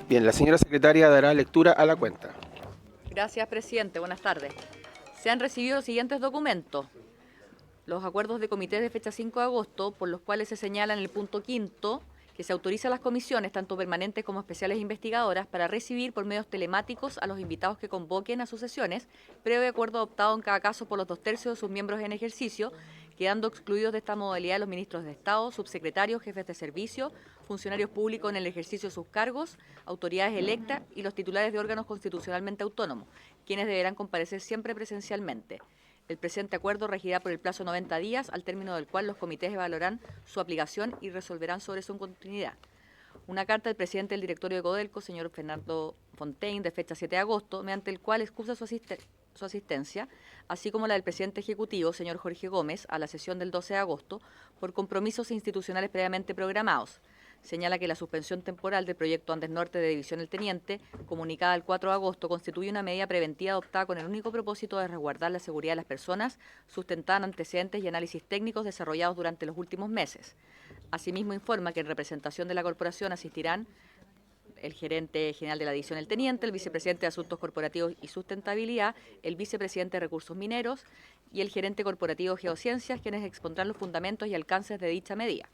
Bien, la señora secretaria dará lectura a la cuenta. Gracias, presidente. Buenas tardes. Se han recibido los siguientes documentos. Los acuerdos de comité de fecha 5 de agosto, por los cuales se señala en el punto quinto que se autoriza a las comisiones, tanto permanentes como especiales investigadoras, para recibir por medios telemáticos a los invitados que convoquen a sus sesiones, previo acuerdo adoptado en cada caso por los 2/3 de sus miembros en ejercicio, quedando excluidos de esta modalidad los ministros de Estado, subsecretarios, jefes de servicio, funcionarios públicos en el ejercicio de sus cargos, autoridades electas y los titulares de órganos constitucionalmente autónomos, quienes deberán comparecer siempre presencialmente. El presente acuerdo regirá por el plazo de 90 días, al término del cual los comités evaluarán su aplicación y resolverán sobre su continuidad. Una carta del presidente del directorio de Codelco, señor Fernando Fontaine, de fecha 7 de agosto, mediante el cual excusa su asistencia, así como la del presidente ejecutivo, señor Jorge Gómez, a la sesión del 12 de agosto, por compromisos institucionales previamente programados. Señala que la suspensión temporal del proyecto Andes Norte de División El Teniente, comunicada el 4 de agosto, constituye una medida preventiva adoptada con el único propósito de resguardar la seguridad de las personas, sustentada en antecedentes y análisis técnicos desarrollados durante los últimos meses. Asimismo, informa que en representación de la corporación asistirán el gerente general de la División El Teniente, el vicepresidente de Asuntos Corporativos y Sustentabilidad, el vicepresidente de Recursos Mineros y el gerente corporativo de Geociencias, quienes expondrán los fundamentos y alcances de dicha medida.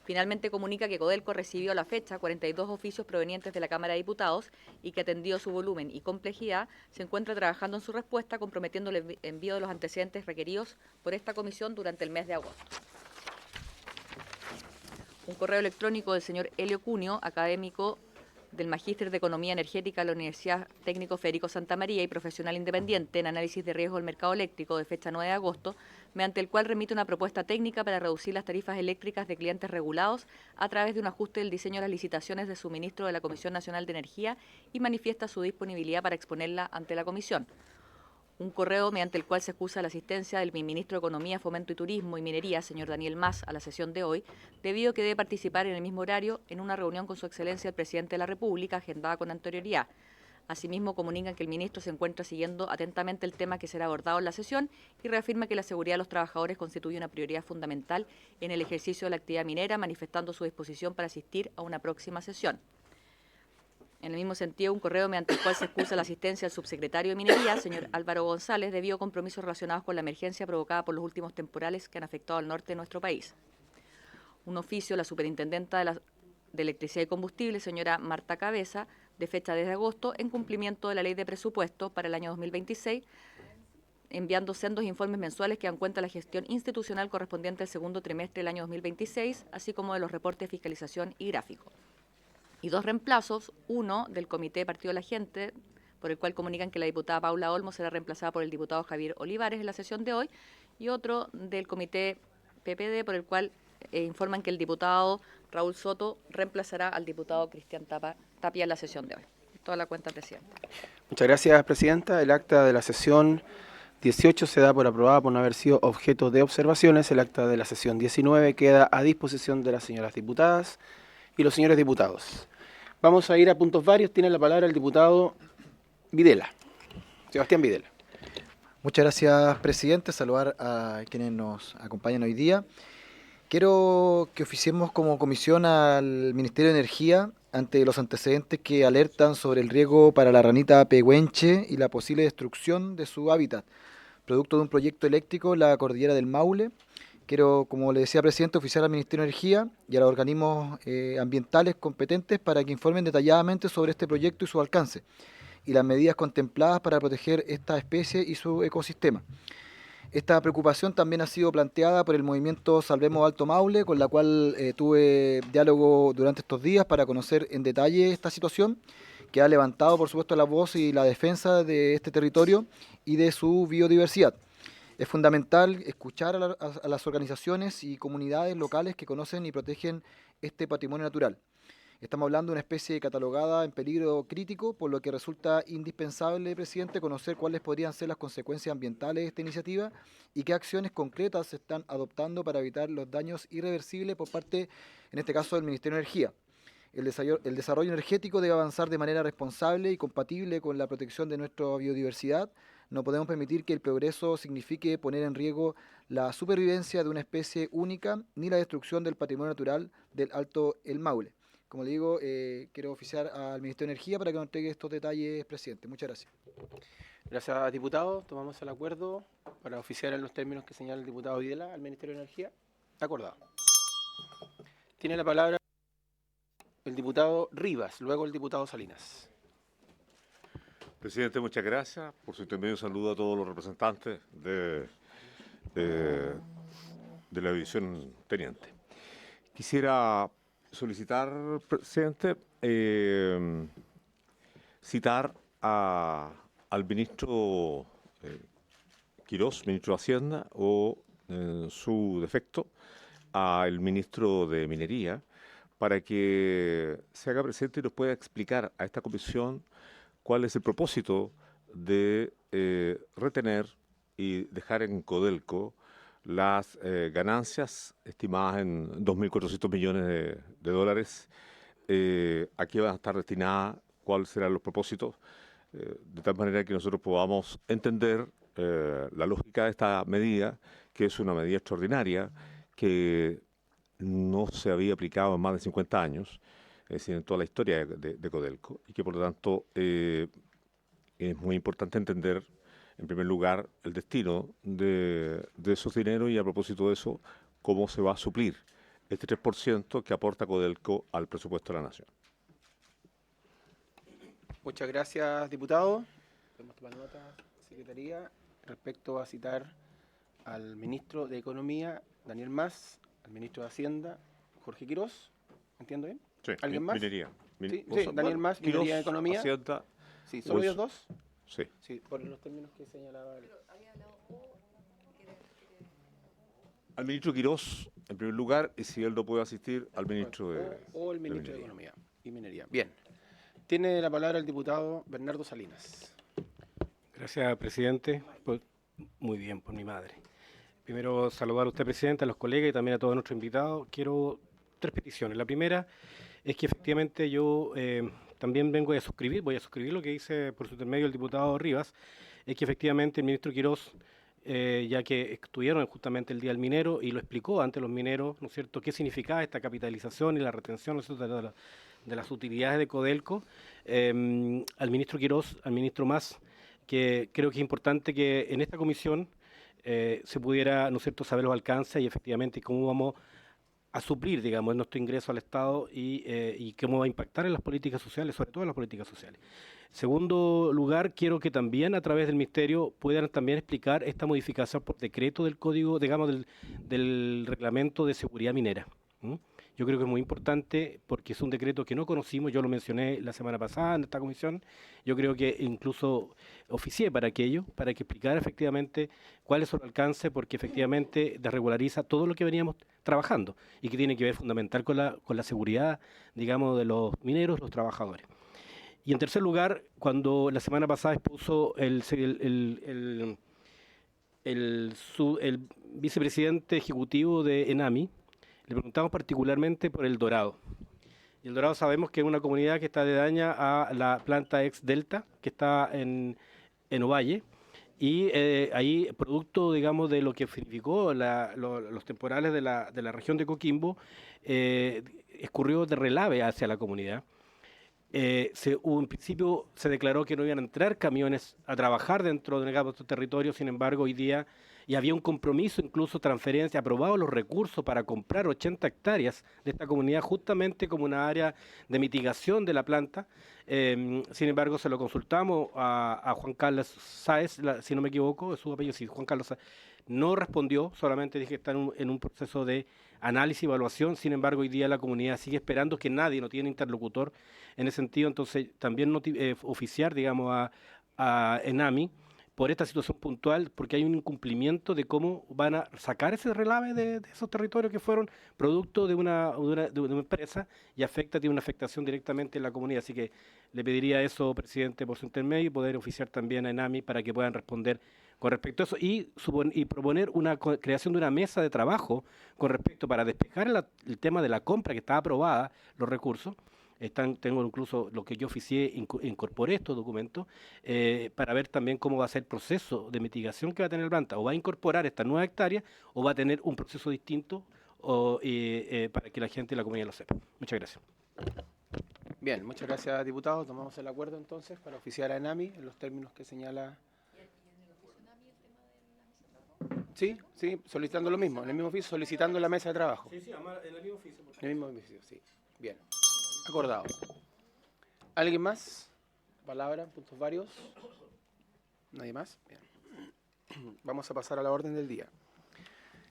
Finalmente comunica que Codelco recibió a la fecha 42 oficios provenientes de la Cámara de Diputados y que, atendido su volumen y complejidad, se encuentra trabajando en su respuesta, comprometiendo el envío de los antecedentes requeridos por esta comisión durante el mes de agosto. Un correo electrónico del señor Helio Cunio, académico del Magíster de Economía Energética de la Universidad Técnico Federico Santa María y profesional independiente en análisis de riesgo del mercado eléctrico, de fecha 9 de agosto, mediante el cual remite una propuesta técnica para reducir las tarifas eléctricas de clientes regulados a través de un ajuste del diseño de las licitaciones de suministro de la Comisión Nacional de Energía y manifiesta su disponibilidad para exponerla ante la Comisión. Un correo mediante el cual se excusa la asistencia del ministro de Economía, Fomento y Turismo y Minería, señor Daniel Mas, a la sesión de hoy, debido a que debe participar en el mismo horario en una reunión con su excelencia el presidente de la República, agendada con anterioridad. Asimismo, comunican que el ministro se encuentra siguiendo atentamente el tema que será abordado en la sesión y reafirma que la seguridad de los trabajadores constituye una prioridad fundamental en el ejercicio de la actividad minera, manifestando su disposición para asistir a una próxima sesión. En el mismo sentido, un correo mediante el cual se excusa la asistencia del subsecretario de Minería, señor Álvaro González, debido a compromisos relacionados con la emergencia provocada por los últimos temporales que han afectado al norte de nuestro país. Un oficio de la superintendenta de Electricidad y Combustible, señora Marta Cabeza, de fecha 10 de agosto, en cumplimiento de la Ley de Presupuesto para el año 2026, enviando sendos informes mensuales que dan cuenta de la gestión institucional correspondiente al segundo trimestre del año 2026, así como de los reportes de fiscalización y gráfico. Y dos reemplazos, uno del Comité Partido de la Gente, por el cual comunican que la diputada Paula Olmo será reemplazada por el diputado Javier Olivares en la sesión de hoy, y otro del Comité PPD, por el cual informan que el diputado Raúl Soto reemplazará al diputado Cristian Tapia en la sesión de hoy. Toda la cuenta, presidente. Muchas gracias, presidenta. El acta de la sesión 18 se da por aprobada por no haber sido objeto de observaciones. El acta de la sesión 19 queda a disposición de las señoras diputadas y los señores diputados. Vamos a ir a puntos varios. Tiene la palabra el diputado Videla, Sebastián Videla. Muchas gracias, presidente. Saludar a quienes nos acompañan hoy día. Quiero que oficiemos como comisión al Ministerio de Energía ante los antecedentes que alertan sobre el riesgo para la ranita pehuenche y la posible destrucción de su hábitat, producto de un proyecto eléctrico en la cordillera del Maule. Quiero, como le decía, presidente, oficiar al Ministerio de Energía y a los organismos ambientales competentes para que informen detalladamente sobre este proyecto y su alcance y las medidas contempladas para proteger esta especie y su ecosistema. Esta preocupación también ha sido planteada por el movimiento Salvemos Alto Maule, con la cual tuve diálogo durante estos días para conocer en detalle esta situación, que ha levantado, por supuesto, la voz y la defensa de este territorio y de su biodiversidad. Es fundamental escuchar a las organizaciones y comunidades locales que conocen y protegen este patrimonio natural. Estamos hablando de una especie catalogada en peligro crítico, por lo que resulta indispensable, presidente, conocer cuáles podrían ser las consecuencias ambientales de esta iniciativa y qué acciones concretas se están adoptando para evitar los daños irreversibles por parte, en este caso, del Ministerio de Energía. El desarrollo energético debe avanzar de manera responsable y compatible con la protección de nuestra biodiversidad. No podemos permitir que el progreso signifique poner en riesgo la supervivencia de una especie única ni la destrucción del patrimonio natural del Alto El Maule. como le digo, quiero oficiar al Ministerio de Energía para que nos entregue estos detalles, presidente. Muchas gracias. Gracias, diputado. Tomamos el acuerdo para oficiar en los términos que señala el diputado Videla al Ministerio de Energía. Acordado. Tiene la palabra el diputado Rivas, luego el diputado Salinas. Presidente, muchas gracias. Por su intermedio, saludo a todos los representantes de la división teniente. Quisiera solicitar, presidente, citar al ministro Quirós, ministro de Hacienda, o en su defecto, al ministro de Minería, para que se haga presente y nos pueda explicar a esta comisión cuál es el propósito de retener y dejar en Codelco las ganancias estimadas en 2.400 millones de dólares, a qué van a estar destinadas, cuáles serán los propósitos, de tal manera que nosotros podamos entender la lógica de esta medida, que es una medida extraordinaria, que no se había aplicado en más de 50 años, es decir, en toda la historia de Codelco, y que por lo tanto es muy importante entender, en primer lugar, el destino de esos dineros y, a propósito de eso, cómo se va a suplir este 3% que aporta Codelco al presupuesto de la Nación. Muchas gracias, diputado. Podemos tomar nota, secretaría, respecto a citar al ministro de Economía, Daniel Mas, al ministro de Hacienda, Jorge Quirós. ¿Entiendo bien? Sí, ¿Alguien más? Minería. Sí, Daniel Mas, Quirós, Minería y Economía. Hacienda. Sí, ¿solo ellos dos? Sí. Sí, por los términos que señalaba el... Al ministro Quirós, en primer lugar, y si él no puede asistir, al ministro de O el ministro de Minería. Economía y Minería. Bien. Tiene la palabra el diputado Bernardo Salinas. Gracias, presidente. Pues, muy bien, por mi madre. Primero, saludar a usted, presidente, a los colegas y también a todos nuestros invitados. Quiero tres peticiones. La primera es que efectivamente yo también voy a suscribir lo que dice por su intermedio el diputado Rivas, es que efectivamente el ministro Quirós, ya que estuvieron justamente el Día del Minero y lo explicó ante los mineros, ¿no es cierto?, qué significaba esta capitalización y la retención, ¿no es cierto?, de las utilidades de Codelco, al ministro Quirós, al ministro Mas, que creo que es importante que en esta comisión se pudiera, ¿no es cierto?, saber los alcances y efectivamente cómo vamos a suplir, digamos, nuestro ingreso al Estado y cómo va a impactar en las políticas sociales, sobre todo en las políticas sociales. Segundo lugar, quiero que también a través del Ministerio puedan también explicar esta modificación por decreto del código, digamos, del reglamento de seguridad minera. ¿Mm? Yo creo que es muy importante porque es un decreto que no conocimos, yo lo mencioné la semana pasada en esta comisión, yo creo que incluso oficié para aquello, para que explicara efectivamente cuál es su alcance, porque efectivamente desregulariza todo lo que veníamos trabajando y que tiene que ver fundamental con la seguridad, digamos, de los mineros, los trabajadores. Y en tercer lugar, cuando la semana pasada expuso el vicepresidente ejecutivo de ENAMI, le preguntamos particularmente por El Dorado. Y El Dorado sabemos que es una comunidad que está aledaña a la planta ex Delta, que está en Ovalle, y ahí, producto, digamos, de lo que significó los temporales de la región de Coquimbo, escurrió de relave hacia la comunidad. En principio se declaró que no iban a entrar camiones a trabajar dentro de estos territorios, sin embargo hoy día, y había un compromiso, incluso transferencia, aprobado los recursos para comprar 80 hectáreas de esta comunidad justamente como una área de mitigación de la planta. Sin embargo se lo consultamos a Juan Carlos Sáez, si no me equivoco, es su apellido, sí, Juan Carlos Sáez. No respondió, solamente dije que está en un proceso de análisis y evaluación. Sin embargo, hoy día la comunidad sigue esperando que nadie, no tiene interlocutor en ese sentido. Entonces, también oficiar, digamos, a ENAMI por esta situación puntual, porque hay un incumplimiento de cómo van a sacar ese relave de esos territorios que fueron producto de una empresa y tiene una afectación directamente en la comunidad. Así que le pediría eso, presidente, por su intermedio, y poder oficiar también a ENAMI para que puedan responder con respecto a eso y proponer una creación de una mesa de trabajo con respecto para despejar el tema de la compra que está aprobada, los recursos. Tengo incluso lo que yo oficié, incorporé estos documentos para ver también cómo va a ser el proceso de mitigación que va a tener la planta. O va a incorporar estas nuevas hectáreas o va a tener un proceso distinto para que la gente de la comunidad lo sepa. Muchas gracias. Bien, muchas gracias, diputado. Tomamos el acuerdo entonces para oficiar a ENAMI en los términos que señala. Sí, sí, solicitando lo mismo, en el mismo oficio, solicitando la mesa de trabajo. Sí, además en el mismo oficio. En el mismo oficio, sí. Bien, acordado. ¿Alguien más? ¿Palabra? ¿Puntos varios? ¿Nadie más? Bien. Vamos a pasar a la orden del día.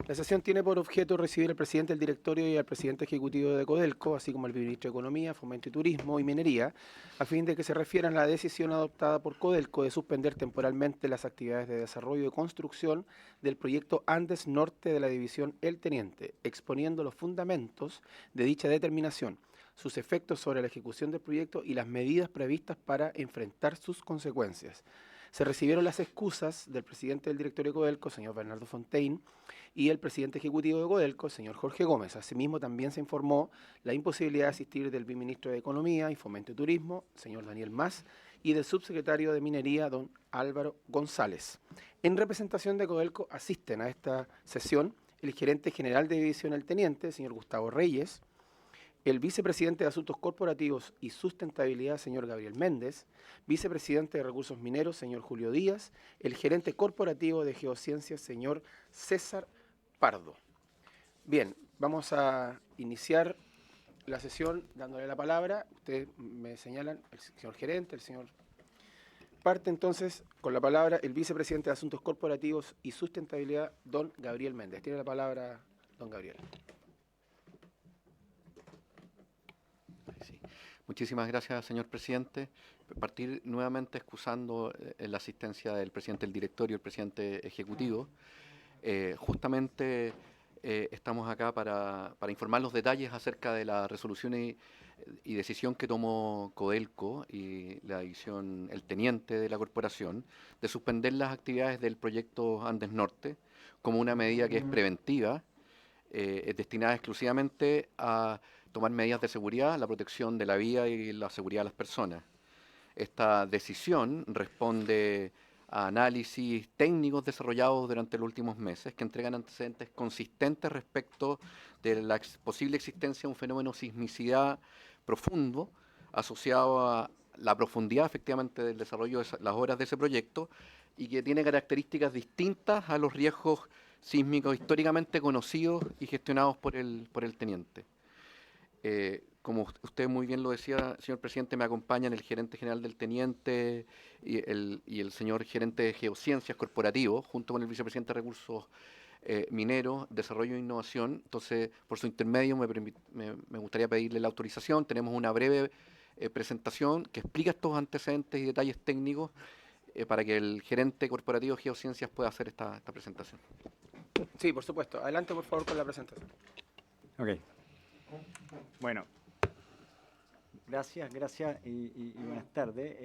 La sesión tiene por objeto recibir al presidente del directorio y al presidente ejecutivo de Codelco, así como al ministro de Economía, Fomento y Turismo y Minería, a fin de que se refieran a la decisión adoptada por Codelco de suspender temporalmente las actividades de desarrollo y construcción del proyecto Andes Norte de la división El Teniente, exponiendo los fundamentos de dicha determinación, sus efectos sobre la ejecución del proyecto y las medidas previstas para enfrentar sus consecuencias. Se recibieron las excusas del presidente del directorio de Codelco, señor Bernardo Fontaine, y el presidente ejecutivo de Codelco, señor Jorge Gómez. Asimismo, también se informó la imposibilidad de asistir del viceministro de Economía y Fomento y Turismo, señor Daniel Mas, y del subsecretario de Minería, don Álvaro González. En representación de Codelco asisten a esta sesión el gerente general de división El Teniente, señor Gustavo Reyes, el vicepresidente de Asuntos Corporativos y Sustentabilidad, señor Gabriel Méndez, vicepresidente de Recursos Mineros, señor Julio Díaz, el gerente corporativo de Geociencias, señor César Pardo. Bien, vamos a iniciar la sesión dándole la palabra. Ustedes me señalan, el señor gerente, el señor... Parte entonces con la palabra el vicepresidente de Asuntos Corporativos y Sustentabilidad, don Gabriel Méndez. Tiene la palabra don Gabriel. Sí. Muchísimas gracias, señor presidente. Partir nuevamente excusando la asistencia del presidente del directorio y el presidente ejecutivo. Justamente estamos acá para informar los detalles acerca de la resolución y decisión que tomó Codelco y la división El Teniente de la corporación de suspender las actividades del proyecto Andes Norte como una medida que es preventiva, destinada exclusivamente a tomar medidas de seguridad, la protección de la vida y la seguridad de las personas. Esta decisión responde a análisis técnicos desarrollados durante los últimos meses que entregan antecedentes consistentes respecto de la posible existencia de un fenómeno sismicidad profundo asociado a la profundidad efectivamente del desarrollo de las obras de ese proyecto y que tiene características distintas a los riesgos sísmicos históricamente conocidos y gestionados por el teniente. Como usted muy bien lo decía, señor presidente, me acompañan el gerente general del teniente y el señor gerente de Geociencias Corporativo, junto con el vicepresidente de Recursos Mineros, Desarrollo e Innovación. Entonces, por su intermedio, me gustaría pedirle la autorización. Tenemos una breve presentación que explica estos antecedentes y detalles técnicos para que el gerente corporativo de Geociencias pueda hacer esta presentación. Sí, por supuesto. Adelante, por favor, con la presentación. Ok. Bueno, gracias y buenas tardes.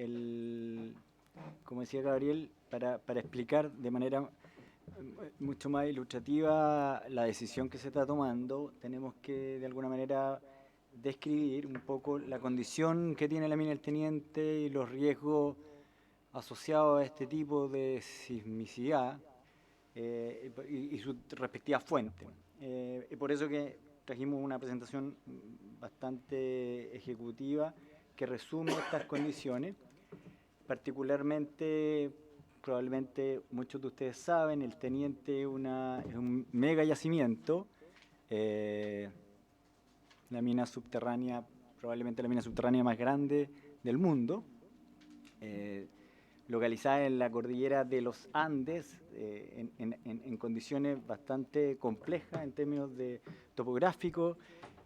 Como decía Gabriel, para explicar de manera mucho más ilustrativa la decisión que se está tomando, tenemos que de alguna manera describir un poco la condición que tiene la mina El Teniente y los riesgos asociados a este tipo de sismicidad y su respectiva fuente. Y por eso que trajimos una presentación bastante ejecutiva que resume estas condiciones. Particularmente, probablemente muchos de ustedes saben, El Teniente es un mega yacimiento, la mina subterránea, probablemente la mina subterránea más grande del mundo, localizada en la cordillera de los Andes, en condiciones bastante complejas en términos de topográficos,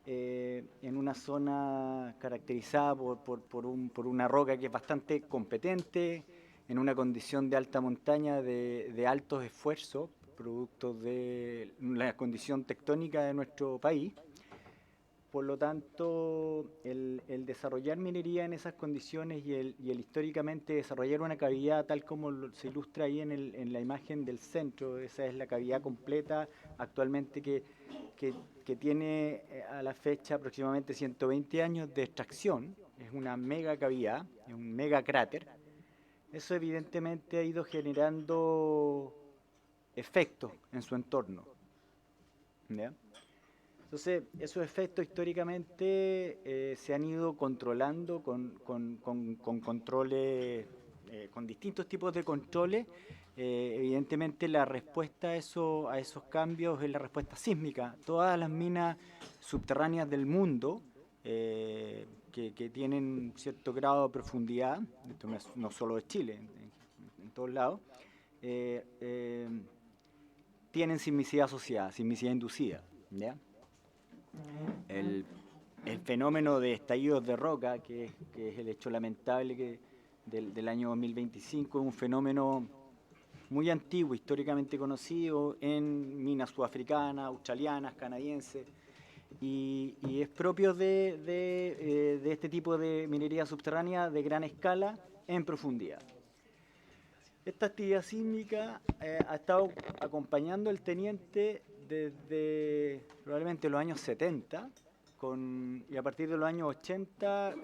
en una zona caracterizada por una roca que es bastante competente, en una condición de alta montaña de altos esfuerzos, producto de la condición tectónica de nuestro país. Por lo tanto, el desarrollar minería en esas condiciones y el históricamente desarrollar una cavidad tal como se ilustra ahí en la imagen del centro, esa es la cavidad completa actualmente que tiene a la fecha aproximadamente 120 años de extracción, es una mega cavidad, es un mega cráter. Eso evidentemente ha ido generando efectos en su entorno, ¿ya? Entonces, esos efectos históricamente se han ido controlando con controles, con distintos tipos de controles. Evidentemente la respuesta a esos cambios es la respuesta sísmica. Todas las minas subterráneas del mundo que tienen cierto grado de profundidad, esto no solo de Chile, en todos lados, tienen sismicidad asociada, sismicidad inducida, ¿ya? El fenómeno de estallidos de roca, que es el hecho lamentable del año 2025, es un fenómeno muy antiguo, históricamente conocido en minas sudafricanas, australianas, canadienses, y es propio de este tipo de minería subterránea de gran escala en profundidad. Esta actividad sísmica ha estado acompañando al teniente desde probablemente los años 70, y a partir de los años 80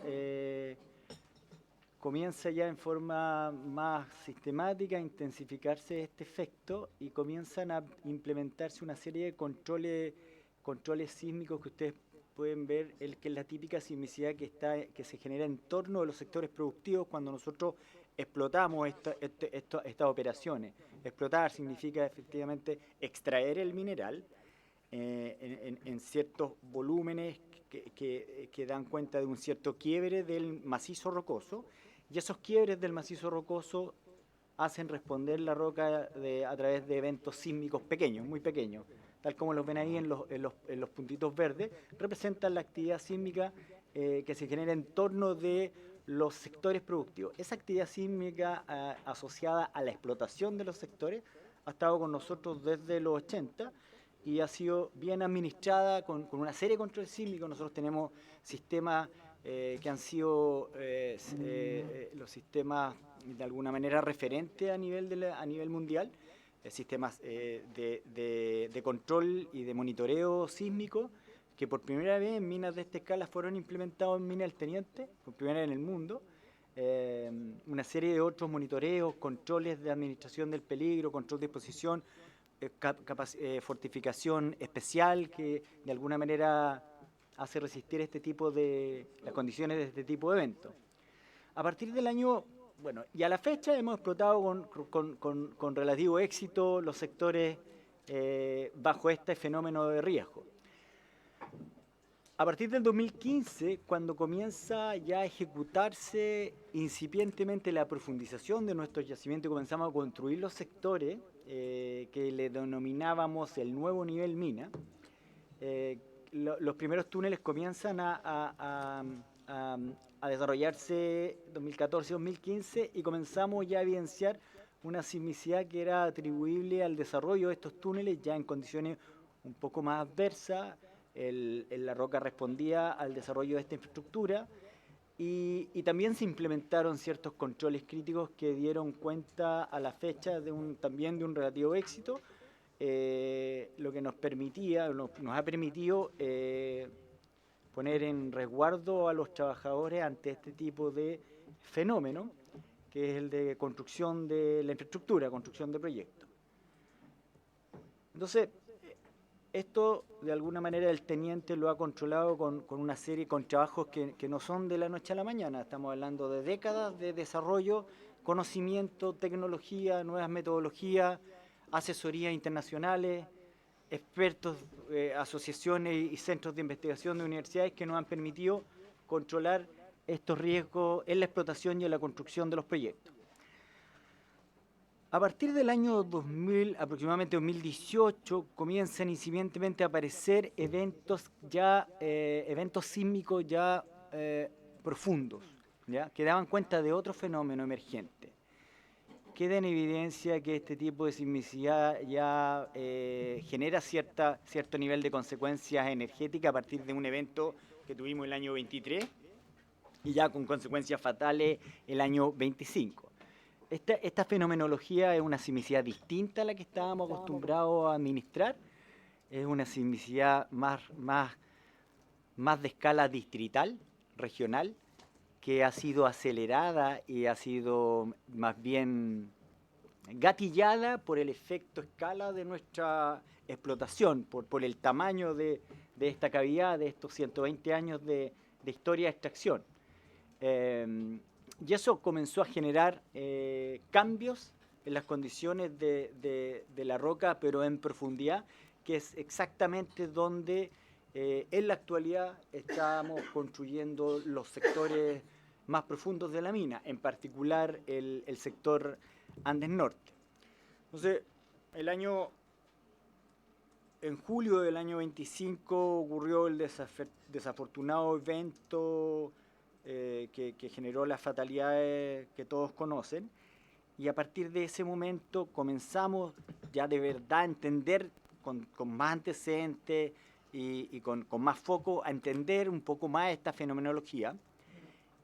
comienza ya en forma más sistemática a intensificarse este efecto y comienzan a implementarse una serie de controles sísmicos que ustedes pueden ver, que es la típica sismicidad que se genera en torno de los sectores productivos cuando nosotros explotamos estas operaciones. Explotar significa efectivamente extraer el mineral en ciertos volúmenes que dan cuenta de un cierto quiebre del macizo rocoso, y esos quiebres del macizo rocoso hacen responder la roca a través de eventos sísmicos pequeños, muy pequeños, tal como los ven ahí en los puntitos verdes, representan la actividad sísmica que se genera en torno de los sectores productivos. Esa actividad sísmica asociada a la explotación de los sectores ha estado con nosotros desde los 80 y ha sido bien administrada con una serie de controles sísmicos. Nosotros tenemos sistemas que han sido los sistemas de alguna manera referentes a nivel mundial, sistemas de control y de monitoreo sísmico que por primera vez en minas de esta escala fueron implementados en Minas del Teniente, por primera vez en el mundo. Una serie de otros monitoreos, controles de administración del peligro, control de exposición, fortificación especial que de alguna manera hace resistir las condiciones de este tipo de eventos. A partir del año, y a la fecha hemos explotado con relativo éxito los sectores bajo este fenómeno de riesgo. A partir del 2015, cuando comienza ya a ejecutarse incipientemente la profundización de nuestros yacimientos, comenzamos a construir los sectores que le denominábamos el nuevo nivel mina. Los primeros túneles comienzan a desarrollarse 2014-2015 y comenzamos ya a evidenciar una sismicidad que era atribuible al desarrollo de estos túneles ya en condiciones un poco más adversas. La roca respondía al desarrollo de esta infraestructura y también se implementaron ciertos controles críticos que dieron cuenta a la fecha también de un relativo éxito, lo que nos ha permitido poner en resguardo a los trabajadores ante este tipo de fenómeno, que es el de construcción de la infraestructura, construcción de proyectos. Entonces, esto, de alguna manera, el teniente lo ha controlado con una serie, con trabajos que no son de la noche a la mañana. Estamos hablando de décadas de desarrollo, conocimiento, tecnología, nuevas metodologías, asesorías internacionales, expertos, asociaciones y centros de investigación de universidades que nos han permitido controlar estos riesgos en la explotación y en la construcción de los proyectos. A partir del año 2000, aproximadamente 2018, comienzan incipientemente a aparecer eventos sísmicos ya profundos, ¿ya? Que daban cuenta de otro fenómeno emergente. Queda en evidencia que este tipo de sismicidad ya genera cierto nivel de consecuencias energéticas a partir de un evento que tuvimos el año 23 y ya con consecuencias fatales el año 25. Esta fenomenología es una sismicidad distinta a la que estábamos acostumbrados a administrar. Es una sismicidad más de escala distrital, regional, que ha sido acelerada y ha sido más bien gatillada por el efecto escala de nuestra explotación, por el tamaño de esta cavidad, de estos 120 años de historia de extracción. Y eso comenzó a generar cambios en las condiciones de la roca, pero en profundidad, que es exactamente donde en la actualidad estamos construyendo los sectores más profundos de la mina, en particular el sector Andes Norte. Entonces, en julio del año 25 ocurrió el desafortunado evento que generó las fatalidades que todos conocen, y a partir de ese momento comenzamos ya de verdad a entender con más antecedentes y con más foco a entender un poco más esta fenomenología,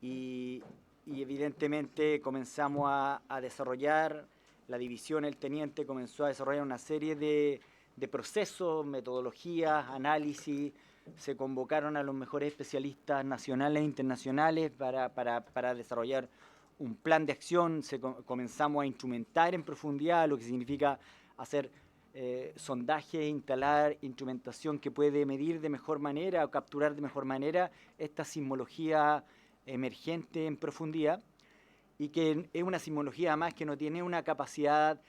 y evidentemente comenzamos a desarrollar, la división El Teniente comenzó a desarrollar una serie de procesos, metodologías, análisis. Se convocaron a los mejores especialistas nacionales e internacionales para desarrollar un plan de acción. Comenzamos a instrumentar en profundidad, lo que significa hacer sondaje, instalar instrumentación que puede medir de mejor manera o capturar de mejor manera esta sismología emergente en profundidad, y que es una sismología además que no tiene una capacidad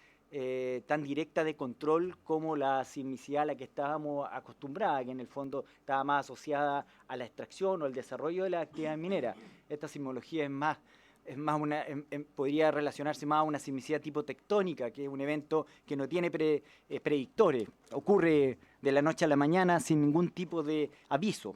tan directa de control como la sismicidad a la que estábamos acostumbrados, que en el fondo estaba más asociada a la extracción o al desarrollo de la actividad minera. Esta sismología podría relacionarse más a una sismicidad tipo tectónica, que es un evento que no tiene predictores, ocurre de la noche a la mañana sin ningún tipo de aviso.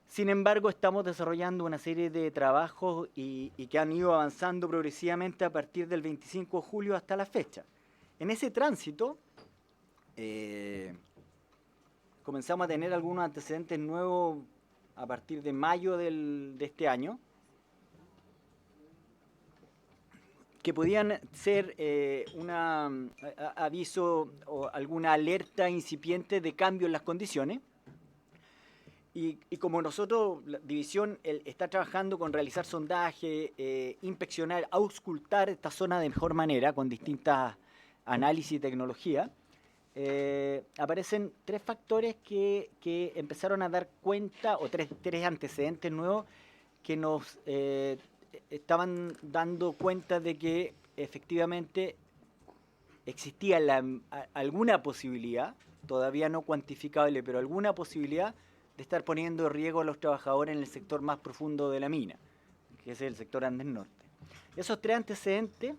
Sin embargo, estamos desarrollando una serie de trabajos y que han ido avanzando progresivamente a partir del 25 de julio hasta la fecha. En ese tránsito, comenzamos a tener algunos antecedentes nuevos a partir de mayo de este año, que podían ser un aviso o alguna alerta incipiente de cambio en las condiciones. Y como nosotros, la división está trabajando con realizar sondaje, inspeccionar, auscultar esta zona de mejor manera con distintas análisis y tecnología, aparecen tres factores que empezaron a dar cuenta, o tres antecedentes nuevos que nos estaban dando cuenta de que efectivamente existía alguna posibilidad, todavía no cuantificable, pero alguna posibilidad de estar poniendo en riesgo a los trabajadores en el sector más profundo de la mina, que es el sector Andes Norte. Esos tres antecedentes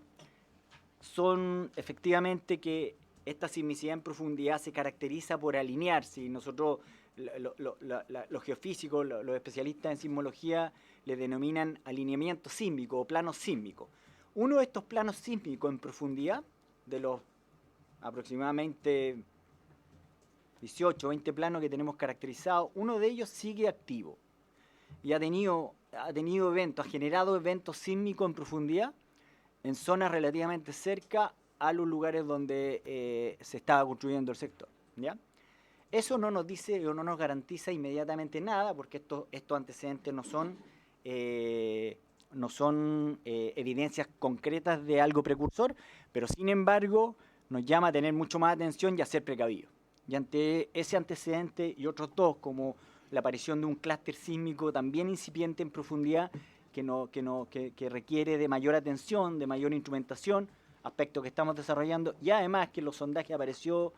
son efectivamente que esta sismicidad en profundidad se caracteriza por alinearse, y nosotros, los geofísicos, los especialistas en sismología, le denominan alineamiento sísmico o plano sísmico. Uno de estos planos sísmicos en profundidad, de los aproximadamente 18 o 20 planos que tenemos caracterizados, uno de ellos sigue activo y ha tenido eventos, ha generado eventos sísmicos en profundidad en zonas relativamente cerca a los lugares donde se estaba construyendo el sector, ¿ya? Eso no nos dice o no nos garantiza inmediatamente nada, porque estos antecedentes no son evidencias concretas de algo precursor, pero sin embargo nos llama a tener mucho más atención y a ser precavidos. Y ante ese antecedente y otros dos, como la aparición de un clúster sísmico también incipiente en profundidad, que requiere de mayor atención, de mayor instrumentación, aspecto que estamos desarrollando, y además que en los sondajes apareció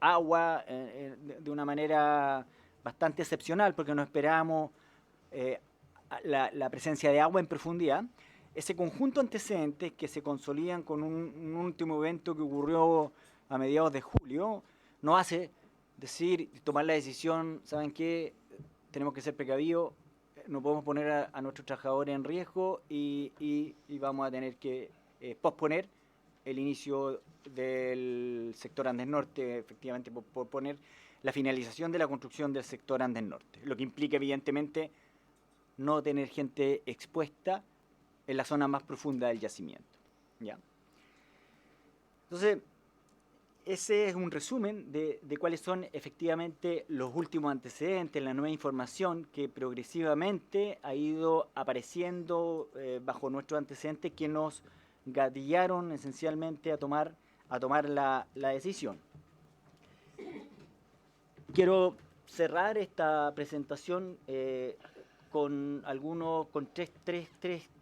agua de una manera bastante excepcional, porque no esperábamos la presencia de agua en profundidad. Ese conjunto de antecedentes que se consolidan con un último evento que ocurrió a mediados de julio, nos hace tomar la decisión, ¿saben qué? Tenemos que ser precavidos, no podemos poner a nuestros trabajadores en riesgo y vamos a tener que posponer el inicio del sector Andes Norte, efectivamente posponer la finalización de la construcción del sector Andes Norte, lo que implica evidentemente no tener gente expuesta en la zona más profunda del yacimiento, ¿ya? Entonces, ese es un resumen de cuáles son efectivamente los últimos antecedentes, la nueva información que progresivamente ha ido apareciendo bajo nuestros antecedentes, que nos gatillaron esencialmente a tomar la decisión. quiero cerrar esta presentación con tres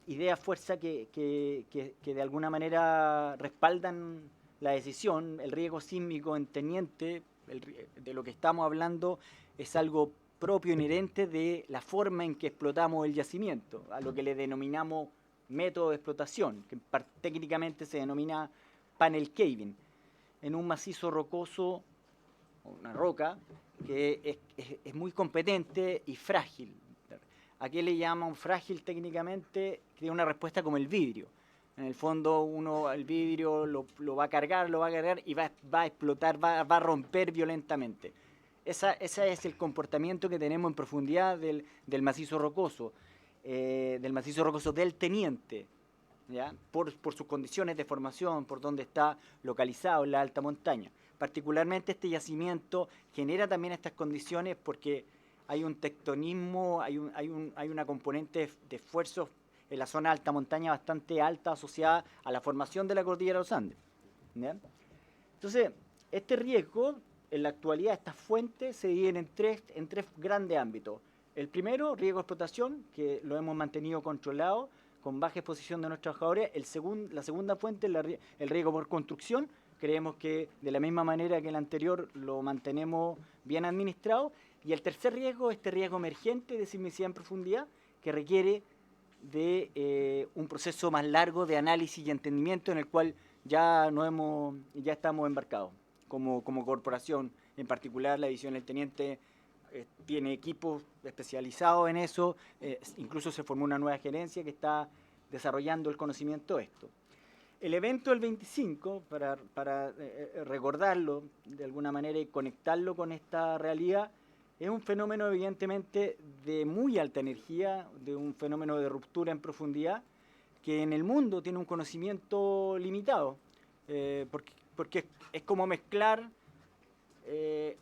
ideas fuerza que de alguna manera respaldan la decisión. El riesgo sísmico en Teniente, de lo que estamos hablando, es algo propio, inherente de la forma en que explotamos el yacimiento, a lo que le denominamos método de explotación, que técnicamente se denomina panel caving, en un macizo rocoso, una roca, que es muy competente y frágil. ¿A qué le llaman frágil técnicamente? Que tiene una respuesta como el vidrio. En el fondo uno el vidrio lo va a cargar y va a explotar, va a romper violentamente. Ese es el comportamiento que tenemos en profundidad del macizo rocoso del Teniente, ¿ya? Por sus condiciones de formación, por donde está localizado en la alta montaña. Particularmente este yacimiento genera también estas condiciones porque hay un tectonismo, hay una componente de esfuerzos en la zona de alta montaña bastante alta asociada a la formación de la cordillera de los Andes, ¿ya? Entonces, este riesgo, en la actualidad, estas fuentes se dividen en tres grandes ámbitos. El primero, riesgo de explotación, que lo hemos mantenido controlado con baja exposición de nuestros trabajadores. La segunda fuente es el riesgo por construcción. Creemos que de la misma manera que el anterior lo mantenemos bien administrado. Y el tercer riesgo, este riesgo emergente de sismicidad en profundidad, que requiere de un proceso más largo de análisis y entendimiento en el cual ya estamos embarcados como corporación. En particular, la división del Teniente tiene equipos especializados en eso, incluso se formó una nueva gerencia que está desarrollando el conocimiento de esto. El evento del 25, para recordarlo de alguna manera y conectarlo con esta realidad, es un fenómeno evidentemente de muy alta energía, de un fenómeno de ruptura en profundidad, que en el mundo tiene un conocimiento limitado, porque es como mezclar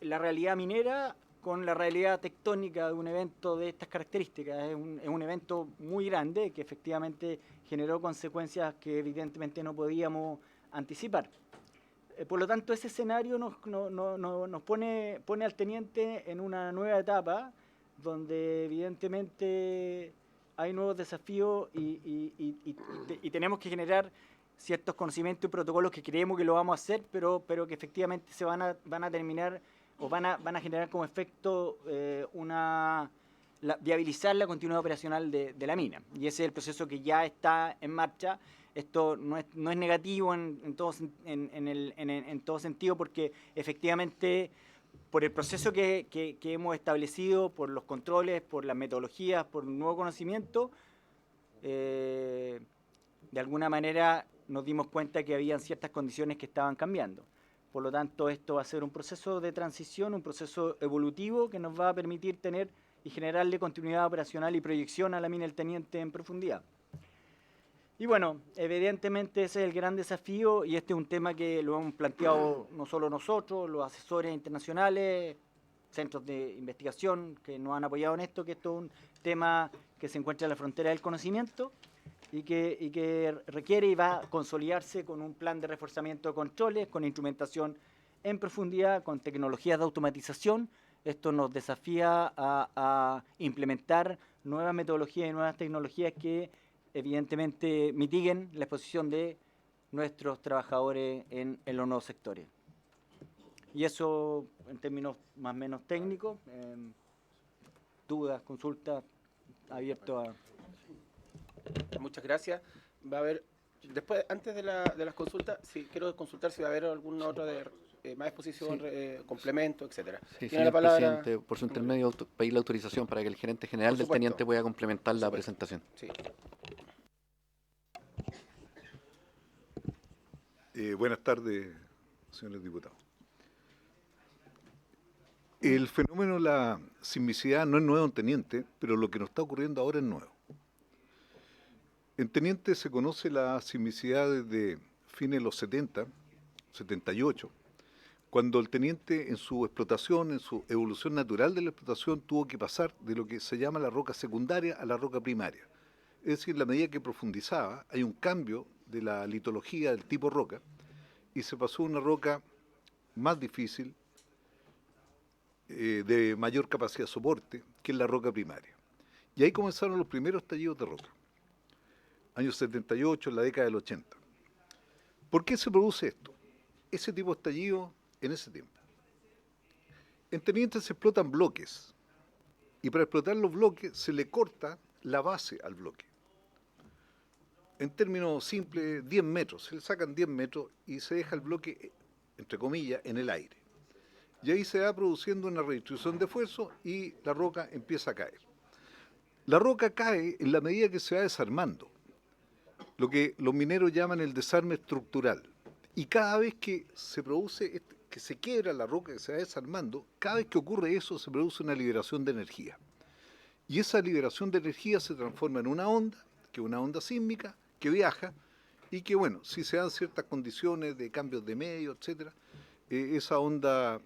la realidad minera con la realidad tectónica de un evento de estas características. Es un evento muy grande que efectivamente generó consecuencias que evidentemente no podíamos anticipar. Por lo tanto, ese escenario nos pone al Teniente en una nueva etapa donde evidentemente hay nuevos desafíos y tenemos que generar ciertos conocimientos y protocolos que creemos que lo vamos a hacer, pero que efectivamente se van a terminar o van a generar como efecto viabilizar la continuidad operacional de la mina. Y ese es el proceso que ya está en marcha. Esto no es negativo en todo sentido, porque efectivamente por el proceso que hemos establecido, por los controles, por las metodologías, por un nuevo conocimiento, de alguna manera nos dimos cuenta que habían ciertas condiciones que estaban cambiando. Por lo tanto, esto va a ser un proceso de transición, un proceso evolutivo que nos va a permitir tener y generarle continuidad operacional y proyección a la mina del Teniente en profundidad. Y bueno, evidentemente ese es el gran desafío y este es un tema que lo hemos planteado no solo nosotros, los asesores internacionales, centros de investigación que nos han apoyado en esto, que esto es un tema que se encuentra en la frontera del conocimiento y que requiere y va a consolidarse con un plan de reforzamiento de controles, con instrumentación en profundidad, con tecnologías de automatización. Esto nos desafía a implementar nuevas metodologías y nuevas tecnologías que evidentemente mitiguen la exposición de nuestros trabajadores en los nuevos sectores. Y eso en términos más o menos técnicos, dudas, consultas, abierto a... Muchas gracias. Va a haber, después, antes de las consultas, quiero consultar si va a haber alguna otra más exposición, complemento, etcétera. Sí, Tiene la señor palabra. presidente, por su intermedio, pedir la autorización para que el gerente general Por del supuesto. Teniente pueda complementar la presentación. Sí. Buenas tardes, señores diputados. El fenómeno de la sismicidad no es nuevo en Teniente, pero lo que nos está ocurriendo ahora es nuevo. En Teniente se conoce la sismicidad desde fines de los 70, 78, cuando el Teniente en su explotación, en su evolución natural de la explotación, tuvo que pasar de lo que se llama la roca secundaria a la roca primaria. Es decir, en la medida que profundizaba, hay un cambio de la litología del tipo roca y se pasó a una roca más difícil, de mayor capacidad de soporte, que es la roca primaria. Y ahí comenzaron los primeros estallidos de roca, años 78, en la década del 80. ¿Por qué se produce esto? Ese tipo de estallido en ese tiempo. En Teniente se explotan bloques, y para explotar los bloques se le corta la base al bloque. En términos simples, 10 metros, se le sacan 10 metros y se deja el bloque, entre comillas, en el aire. Y ahí se va produciendo una redistribución de esfuerzo y la roca empieza a caer. La roca cae en la medida que se va desarmando, lo que los mineros llaman el desarme estructural. Y cada vez que se produce, que se quiebra la roca, que se va desarmando, cada vez que ocurre eso se produce una liberación de energía. Y esa liberación de energía se transforma en una onda, que es una onda sísmica, que viaja y que, bueno, si se dan ciertas condiciones de cambios de medio, etcétera, esa onda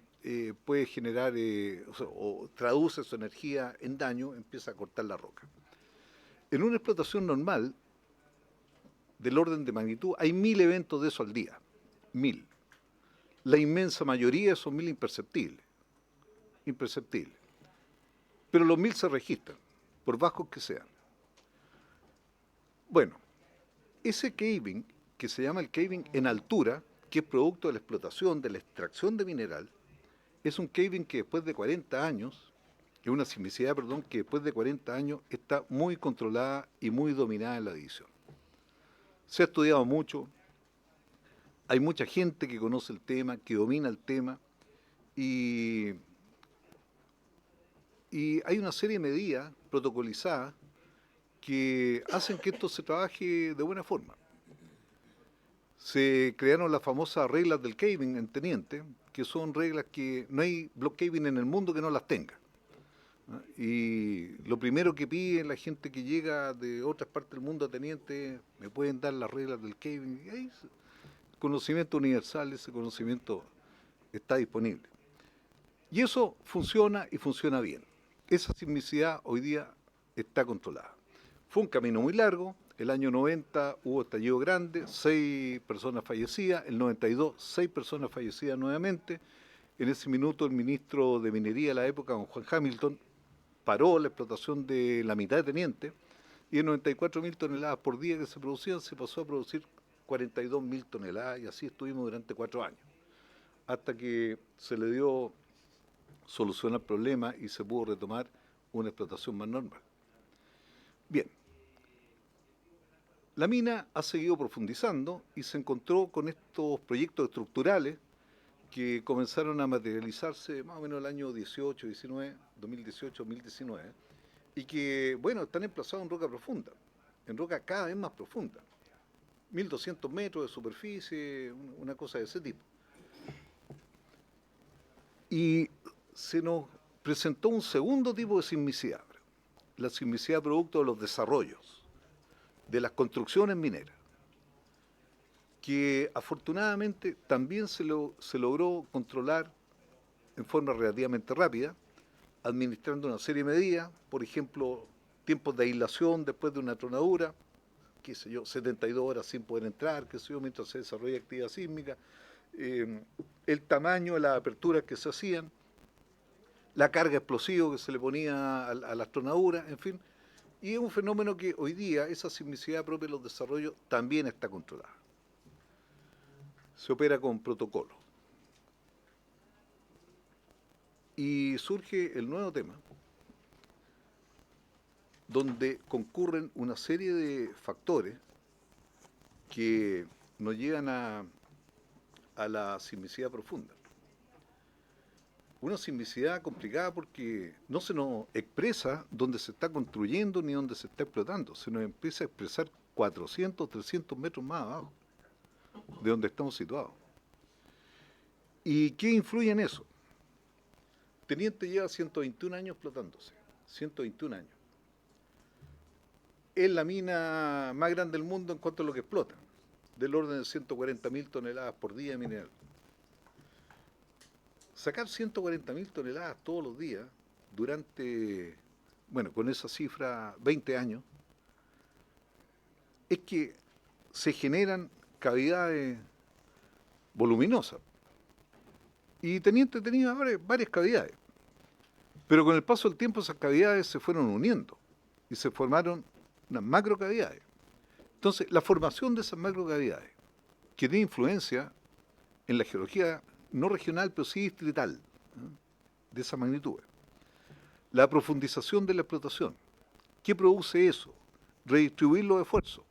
puede generar o traduce su energía en daño, empieza a cortar la roca. En una explotación normal, del orden de magnitud, hay 1000 eventos de eso al día. 1000. La inmensa mayoría de esos 1000 imperceptibles. Imperceptibles. Pero los 1000 se registran, por bajos que sean. Bueno, ese caving, que se llama el caving en altura, que es producto de la explotación, de la extracción de mineral, es un caving que después de 40 años, es una sismicidad, perdón, que después de 40 años está muy controlada y muy dominada en la división. Se ha estudiado mucho, hay mucha gente que conoce el tema, que domina el tema, y hay una serie de medidas protocolizadas que hacen que esto se trabaje de buena forma. Se crearon las famosas reglas del caving en Teniente, que son reglas que no hay block caving en el mundo que no las tenga. Y lo primero que pide la gente que llega de otras partes del mundo a Teniente, me pueden dar las reglas del caving. Y ahí, conocimiento universal, ese conocimiento está disponible. Y eso funciona y funciona bien. Esa sismicidad hoy día está controlada. Fue un camino muy largo. El año 90 hubo estallido grande, 6 personas fallecidas. El 92, 6 personas fallecidas nuevamente. En ese minuto el ministro de Minería de la época, don Juan Hamilton, paró la explotación de la mitad de Teniente y en 94.000 toneladas por día que se producían se pasó a producir 42.000 toneladas y así estuvimos durante 4 años, hasta que se le dio solución al problema y se pudo retomar una explotación más normal. Bien, la mina ha seguido profundizando y se encontró con estos proyectos estructurales que comenzaron a materializarse más o menos el año 18, 19, 2018, 2019, y que, bueno, están emplazados en roca profunda, en roca cada vez más profunda, 1.200 metros de superficie, una cosa de ese tipo. Y se nos presentó un segundo tipo de sismicidad, la sismicidad producto de los desarrollos, de las construcciones mineras, que afortunadamente también se logró controlar en forma relativamente rápida, administrando una serie de medidas, por ejemplo, tiempos de aislación después de una tronadura, qué sé yo, 72 horas sin poder entrar, qué sé yo, mientras se desarrolla actividad sísmica, el tamaño de las aperturas que se hacían, la carga explosiva que se le ponía a las tronaduras, en fin, y es un fenómeno que hoy día, esa sismicidad propia de los desarrollos, también está controlada. Se opera con protocolo. Y surge el nuevo tema, donde concurren una serie de factores que nos llevan a la sismicidad profunda. Una sismicidad complicada porque no se nos expresa donde se está construyendo ni donde se está explotando, se nos empieza a expresar 400, 300 metros más abajo de donde estamos situados. ¿Y qué influye en eso? Teniente lleva 121 años explotándose, 121 años. Es la mina más grande del mundo en cuanto a lo que explota, del orden de 140.000 toneladas por día de mineral. Sacar 140.000 toneladas todos los días durante, bueno, con esa cifra, 20 años, es que se generan cavidades voluminosas. Y Teniente tenía varias cavidades. Pero con el paso del tiempo esas cavidades se fueron uniendo y se formaron unas macrocavidades. Entonces, la formación de esas macrocavidades, que tiene influencia en la geología no regional, pero sí distrital, ¿no?, de esa magnitud. La profundización de la explotación. ¿Qué produce eso? Redistribuir los esfuerzos.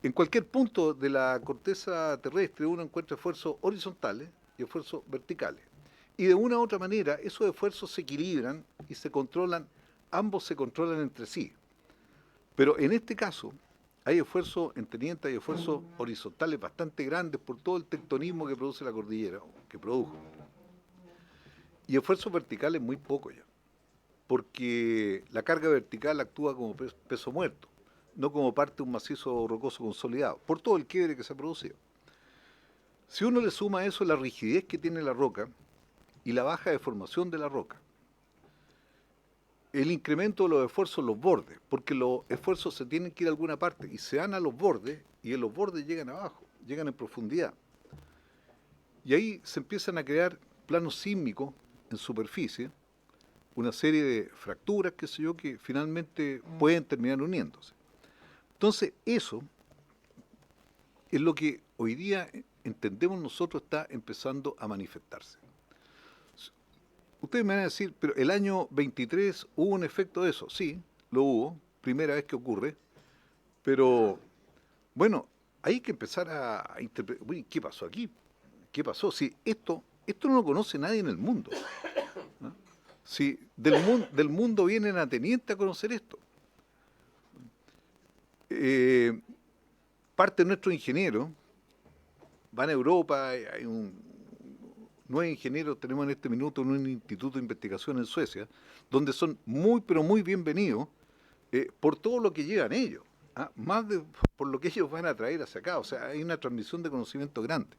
En cualquier punto de la corteza terrestre uno encuentra esfuerzos horizontales y esfuerzos verticales. Y de una u otra manera esos esfuerzos se equilibran y se controlan, ambos se controlan entre sí. Pero en este caso hay esfuerzos en teniente, hay esfuerzos horizontales bastante grandes por todo el tectonismo que produce la cordillera, que produjo. Y esfuerzos verticales muy poco ya, porque la carga vertical actúa como peso muerto, no como parte de un macizo rocoso consolidado, por todo el quiebre que se ha producido. Si uno le suma a eso la rigidez que tiene la roca y la baja deformación de la roca, el incremento de los esfuerzos en los bordes, porque los esfuerzos se tienen que ir a alguna parte y se dan a los bordes y en los bordes llegan abajo, llegan en profundidad. Y ahí se empiezan a crear planos sísmicos en superficie, una serie de fracturas, qué sé yo, que finalmente pueden terminar uniéndose. Entonces, eso es lo que hoy día entendemos nosotros está empezando a manifestarse. Ustedes me van a decir, pero el año 23 hubo un efecto de eso. Sí, lo hubo, primera vez que ocurre, pero bueno, hay que empezar a interpretar, ¿qué pasó aquí? ¿Qué pasó? Si esto no lo conoce nadie en el mundo, ¿no? Si del mundo vienen atenientes a conocer esto. Parte de nuestros ingenieros van a Europa, hay 9 ingenieros tenemos en este minuto en un instituto de investigación en Suecia, donde son muy, pero muy bienvenidos por todo lo que llevan ellos, ¿ah? Por lo que ellos van a traer hacia acá. O sea, hay una transmisión de conocimiento grande.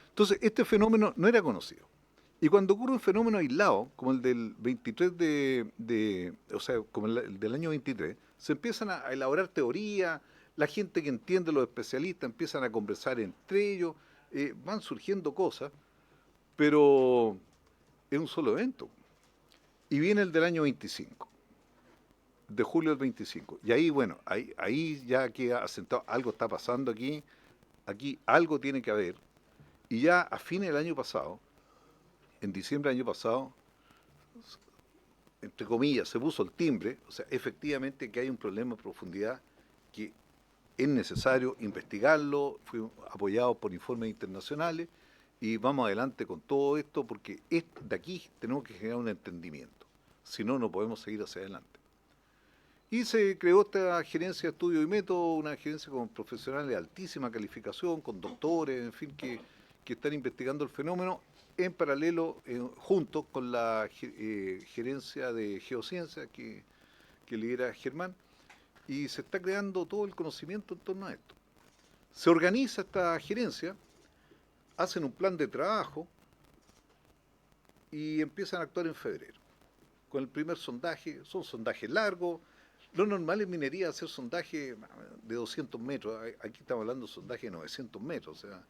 Entonces, este fenómeno no era conocido. Y cuando ocurre un fenómeno aislado, como el del 23 o sea, como el del año 23, se empiezan a elaborar teorías, la gente que entiende, los especialistas, empiezan a conversar entre ellos, van surgiendo cosas, pero es un solo evento. Y viene el del año 25, de julio del 25. Y ahí, bueno, ahí ya queda asentado, algo está pasando aquí algo tiene que haber. Y ya a fines del año pasado, en diciembre del año pasado, entre comillas, se puso el timbre, o sea, efectivamente que hay un problema de profundidad que es necesario investigarlo, fue apoyado por informes internacionales, y vamos adelante con todo esto porque de aquí tenemos que generar un entendimiento, si no, no podemos seguir hacia adelante. Y se creó esta gerencia de estudio y método, una gerencia con profesionales de altísima calificación, con doctores, en fin, que están investigando el fenómeno en paralelo, junto con la gerencia de geociencia que lidera Germán, y se está creando todo el conocimiento en torno a esto. Se organiza esta gerencia, hacen un plan de trabajo y empiezan a actuar en febrero. Con el primer sondaje, son sondajes largos. Lo normal en minería es hacer sondaje de 200 metros, aquí estamos hablando de sondaje de 900 metros, o sea,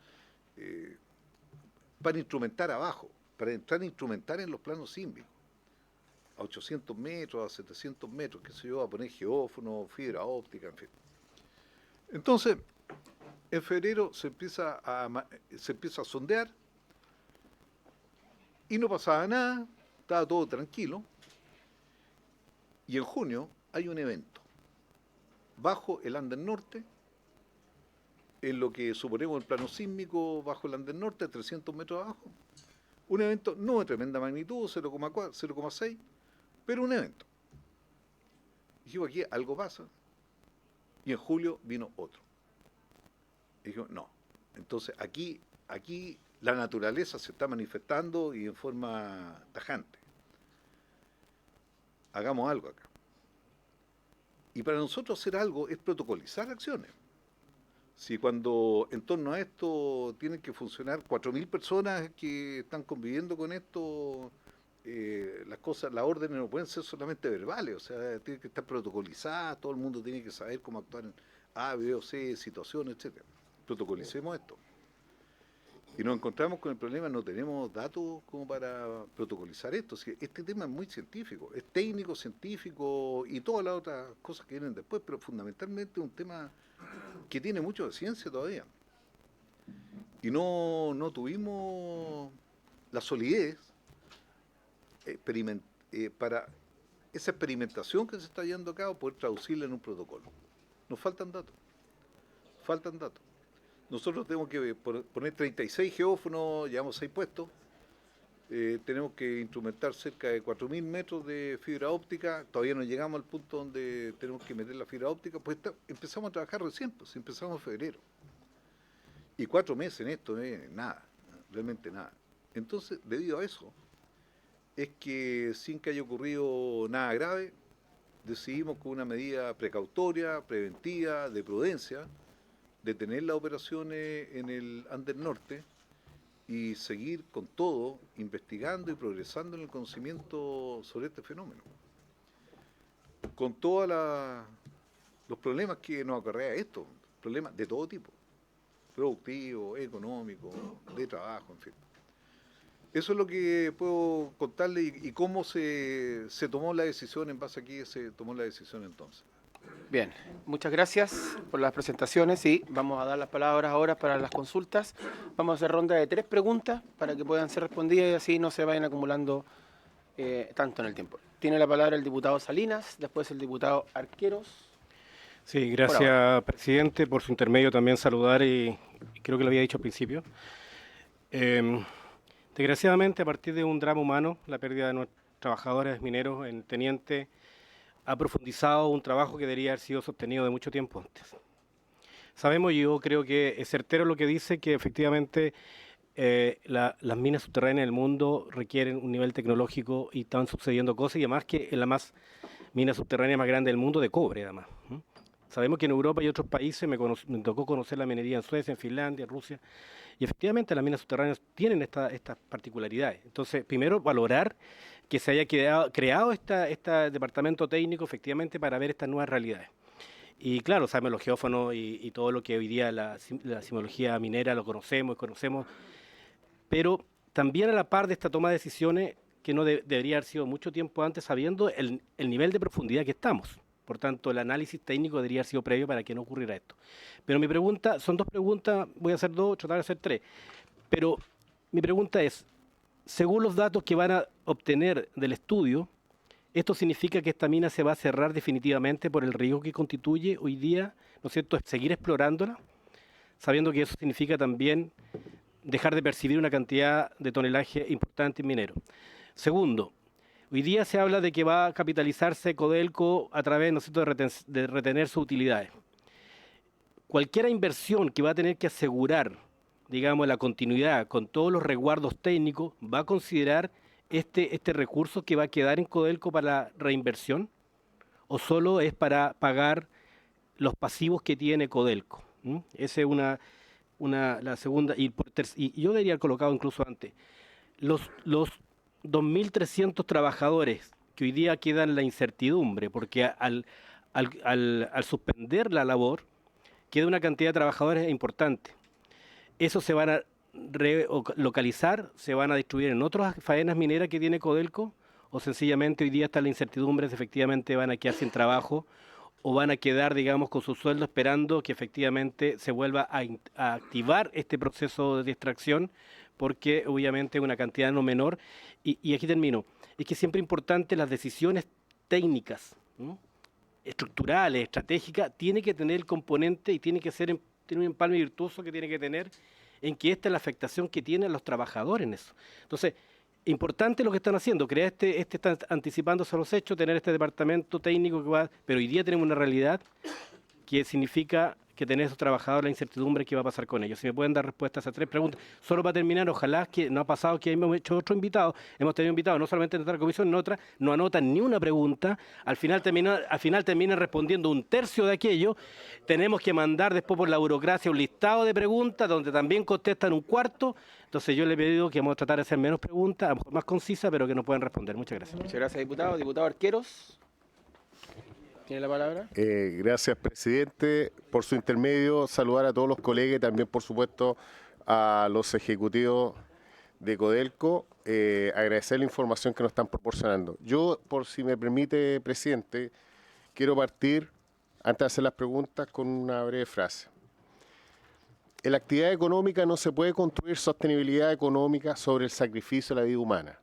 para instrumentar abajo, para entrar a instrumentar en los planos sísmicos, a 800 metros, a 700 metros, qué sé yo, a poner geófono, fibra óptica, en fin. Entonces, en febrero se empieza a sondear y no pasaba nada, estaba todo tranquilo, y en junio hay un evento bajo el Anden Norte, en lo que suponemos el plano sísmico bajo el Anden Norte, 300 metros abajo. Un evento no de tremenda magnitud, 0,4, 0,6, pero un evento. Dijimos, aquí algo pasa, y en julio vino otro. Y dijimos, no, entonces aquí la naturaleza se está manifestando y en forma tajante. Hagamos algo acá. Y para nosotros hacer algo es protocolizar acciones. Si cuando en torno a esto tienen que funcionar 4.000 personas que están conviviendo con esto, las órdenes no pueden ser solamente verbales, o sea, tienen que estar protocolizadas, todo el mundo tiene que saber cómo actuar en A, B o C, situaciones, etc. Protocolicemos esto. Y nos encontramos con el problema, no tenemos datos como para protocolizar esto. Si este tema es muy científico, es técnico, científico y todas las otras cosas que vienen después, pero fundamentalmente es un tema que tiene mucho de ciencia todavía. Y no tuvimos la solidez para esa experimentación que se está llevando a cabo, poder traducirla en un protocolo. Nos faltan datos. Nosotros tenemos que poner 36 geófonos, llevamos 6 puestos, tenemos que instrumentar cerca de 4.000 metros de fibra óptica, todavía no llegamos al punto donde tenemos que meter la fibra óptica, pues empezamos a trabajar recién, pues empezamos en febrero. Y 4 meses en esto es nada, realmente nada. Entonces, debido a eso, es que sin que haya ocurrido nada grave, decidimos con una medida precautoria, preventiva, de prudencia, detener las operaciones en el Andes Norte y seguir con todo, investigando y progresando en el conocimiento sobre este fenómeno. Con todos los problemas que nos acarrea esto, problemas de todo tipo, productivos, económicos, de trabajo, en fin. Eso es lo que puedo contarle y cómo se tomó la decisión, en base a qué se tomó la decisión entonces. Bien, muchas gracias por las presentaciones y vamos a dar las palabras ahora para las consultas. Vamos a hacer ronda de 3 preguntas para que puedan ser respondidas y así no se vayan acumulando tanto en el tiempo. Tiene la palabra el diputado Salinas, después el diputado Arqueros. Sí, gracias, presidente. Por su intermedio también saludar, y creo que lo había dicho al principio. Desgraciadamente, a partir de un drama humano, la pérdida de nuestros trabajadores mineros en Teniente ha profundizado un trabajo que debería haber sido sostenido de mucho tiempo antes. Sabemos, y yo creo que es certero lo que dice, que efectivamente las minas subterráneas del mundo requieren un nivel tecnológico y están sucediendo cosas, y además que es la mina subterránea más grande del mundo de cobre, además. Sabemos que en Europa y otros países, me tocó conocer la minería en Suecia, en Finlandia, en Rusia, y efectivamente las minas subterráneas tienen estas particularidades. Entonces, primero, valorar que se haya creado este departamento técnico efectivamente para ver estas nuevas realidades. Y claro, sabemos los geófonos y todo lo que hoy día la sismología minera lo conocemos, pero también a la par de esta toma de decisiones, que no debería haber sido mucho tiempo antes, sabiendo el nivel de profundidad que estamos. Por tanto, el análisis técnico debería haber sido previo para que no ocurriera esto. Pero mi pregunta, son 2 preguntas, voy a hacer 2, tratar de hacer 3. Pero mi pregunta es, según los datos que van a obtener del estudio, ¿esto significa que esta mina se va a cerrar definitivamente por el riesgo que constituye hoy día, ¿no es cierto?, seguir explorándola, sabiendo que eso significa también dejar de percibir una cantidad de tonelaje importante en minero? Segundo, hoy día se habla de que va a capitalizarse Codelco a través, ¿no es cierto?, de retener sus utilidades. Cualquier inversión que va a tener que asegurar, digamos, la continuidad con todos los resguardos técnicos, ¿va a considerar este recurso que va a quedar en Codelco para la reinversión? ¿O solo es para pagar los pasivos que tiene Codelco? Esa es la segunda. Y yo debería haber colocado incluso antes. Los 2.300 trabajadores que hoy día quedan en la incertidumbre, porque al suspender la labor, queda una cantidad de trabajadores importante. Esos se van a relocalizar, se van a distribuir en otras faenas mineras que tiene Codelco, o sencillamente hoy día está la incertidumbre si efectivamente van a quedar sin trabajo o van a quedar, digamos, con su sueldo esperando que efectivamente se vuelva a activar este proceso de extracción, porque obviamente es una cantidad no menor. Y aquí termino. Es que siempre es importante las decisiones técnicas, estructurales, estratégicas, tiene que tener el componente y tiene un empalme virtuoso que tiene que tener en que esta es la afectación que tienen los trabajadores en eso. Entonces, importante lo que están haciendo, crear están anticipándose a los hechos, tener este departamento técnico que va, pero hoy día tenemos una realidad que significa que tener esos trabajadores, la incertidumbre que va a pasar con ellos. Si me pueden dar respuesta a esas 3 preguntas. Solo para terminar, ojalá que no ha pasado que hemos hecho otro invitado, hemos tenido invitados no solamente en otra comisión, en otra, no anotan ni una pregunta, al final terminan respondiendo 1/3 de aquello, tenemos que mandar después por la burocracia un listado de preguntas donde también contestan 1/4, entonces yo le he pedido que vamos a tratar de hacer menos preguntas, a lo mejor más concisas, pero que nos puedan responder. Muchas gracias. Muchas gracias, diputado. Diputado Arqueros, ¿tiene la palabra? Gracias, presidente. Por su intermedio, saludar a todos los colegas y también, por supuesto, a los ejecutivos de Codelco, agradecer la información que nos están proporcionando. Yo, por si me permite, presidente, quiero partir, antes de hacer las preguntas, con una breve frase. En la actividad económica no se puede construir sostenibilidad económica sobre el sacrificio de la vida humana.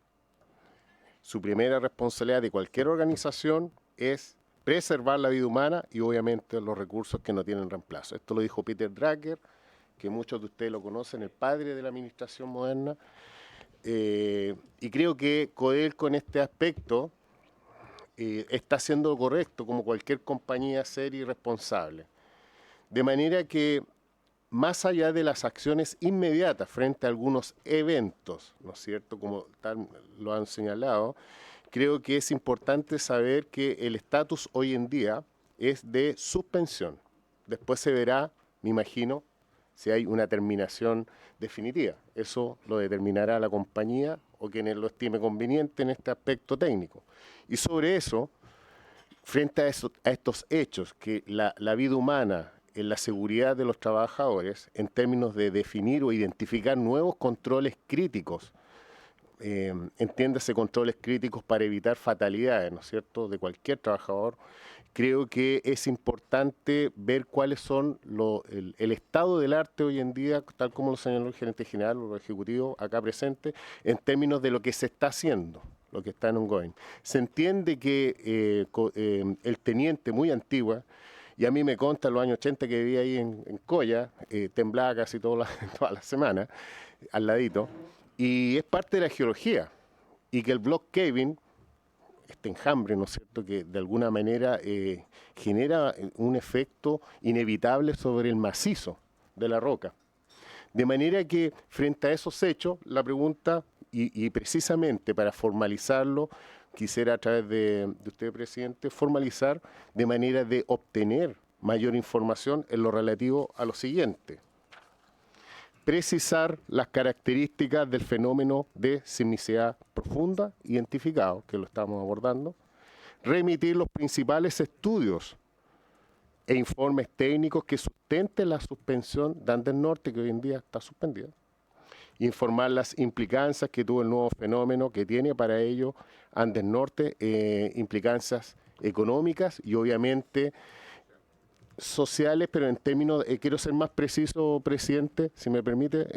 Su primera responsabilidad de cualquier organización es preservar la vida humana y obviamente los recursos que no tienen reemplazo. Esto lo dijo Peter Drucker, que muchos de ustedes lo conocen, el padre de la administración moderna. Y creo que Codelco en este aspecto está haciendo lo correcto, como cualquier compañía seria y responsable. De manera que, más allá de las acciones inmediatas frente a algunos eventos, ¿no es cierto?, como tal lo han señalado, creo que es importante saber que el estatus hoy en día es de suspensión. Después se verá, me imagino, si hay una terminación definitiva. Eso lo determinará la compañía o quienes lo estime conveniente en este aspecto técnico. Y sobre eso, frente a estos hechos, que la vida humana, en la seguridad de los trabajadores, en términos de definir o identificar nuevos controles críticos, entiéndase controles críticos para evitar fatalidades, ¿no es cierto?, de cualquier trabajador. Creo que es importante ver cuáles son el estado del arte hoy en día, tal como lo señaló el gerente general o el ejecutivo acá presente, en términos de lo que se está haciendo, lo que está en ongoing. Se entiende que el teniente muy antigua, y a mí me consta en los años 80 que vivía ahí en Coya, temblaba casi toda la semana, al ladito, y es parte de la geología, y que el block caving, este enjambre, ¿no es cierto?, que de alguna manera genera un efecto inevitable sobre el macizo de la roca. De manera que, frente a esos hechos, la pregunta, y precisamente para formalizarlo, quisiera a través de usted, presidente, formalizar de manera de obtener mayor información en lo relativo a lo siguiente. Precisar las características del fenómeno de sismicidad profunda identificado, que lo estamos abordando. Remitir los principales estudios e informes técnicos que sustenten la suspensión de Andes Norte, que hoy en día está suspendida. Informar las implicancias que tuvo el nuevo fenómeno que tiene para ello Andes Norte, implicancias económicas y obviamente sociales, pero en términos, quiero ser más preciso, presidente, si me permite,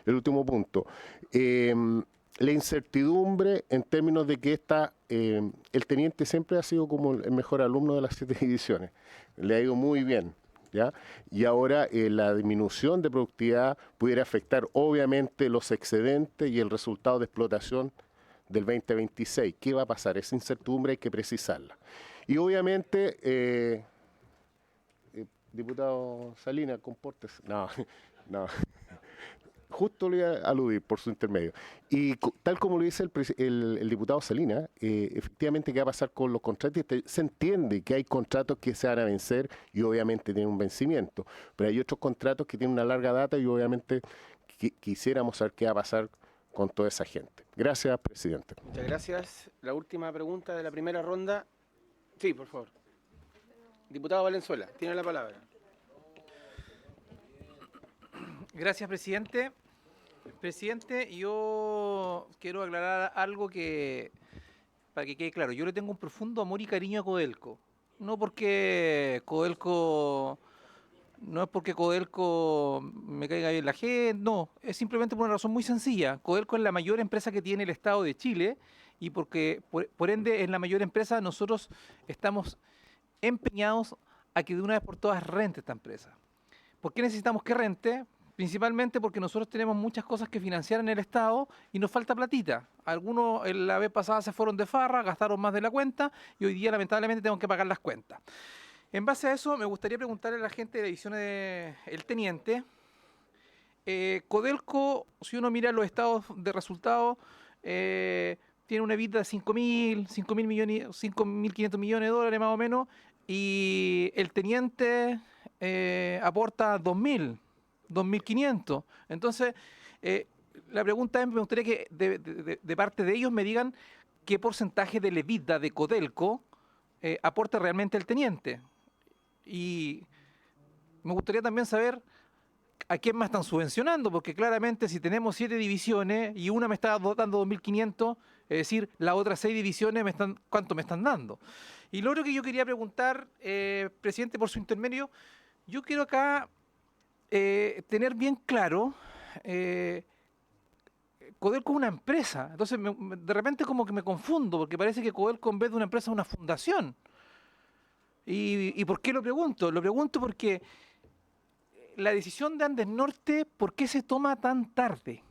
el último punto. La incertidumbre en términos de que el teniente siempre ha sido como el mejor alumno de las 7 divisiones, le ha ido muy bien. ¿Ya? Y ahora la disminución de productividad pudiera afectar obviamente los excedentes y el resultado de explotación del 2026. ¿Qué va a pasar? Esa incertidumbre hay que precisarla. Y obviamente, diputado Salinas, compórtese. No. Justo le iba a aludir por su intermedio. Y tal como lo dice el diputado Salinas, efectivamente, ¿qué va a pasar con los contratos? Se entiende que hay contratos que se van a vencer y obviamente tienen un vencimiento, pero hay otros contratos que tienen una larga data y obviamente quisiéramos saber qué va a pasar con toda esa gente. Gracias, presidente. Muchas gracias. La última pregunta de la primera ronda. Sí, por favor. Diputado Valenzuela, tiene la palabra. Gracias, presidente. Presidente, yo quiero aclarar algo para que quede claro. Yo le tengo un profundo amor y cariño a Codelco. No es porque Codelco me caiga bien la gente, no. Es simplemente por una razón muy sencilla. Codelco es la mayor empresa que tiene el Estado de Chile y porque, por ende, es la mayor empresa, nosotros estamos empeñados a que de una vez por todas rente esta empresa. ¿Por qué necesitamos que rente? Principalmente porque nosotros tenemos muchas cosas que financiar en el Estado y nos falta platita. Algunos la vez pasada se fueron de farra, gastaron más de la cuenta y hoy día lamentablemente tengo que pagar las cuentas. En base a eso me gustaría preguntarle a la gente de la edición del Teniente. Codelco, si uno mira los estados de resultados, tiene una EBITDA de 5.500 millones de dólares más o menos y el Teniente aporta 2.500. Entonces, la pregunta es, me gustaría que de parte de ellos me digan qué porcentaje del EBITDA de Codelco aporta realmente el Teniente. Y me gustaría también saber a quién más están subvencionando, porque claramente si tenemos 7 divisiones y una me está dando 2.500, es decir, las otras 6 divisiones ¿cuánto me están dando? Y lo otro que yo quería preguntar, presidente, por su intermedio, yo quiero acá tener bien claro, Codelco es una empresa, entonces de repente como que me confundo, porque parece que Codelco en vez de una empresa es una fundación. ¿Y por qué lo pregunto? Lo pregunto porque la decisión de Andes Norte, ¿por qué se toma tan tarde?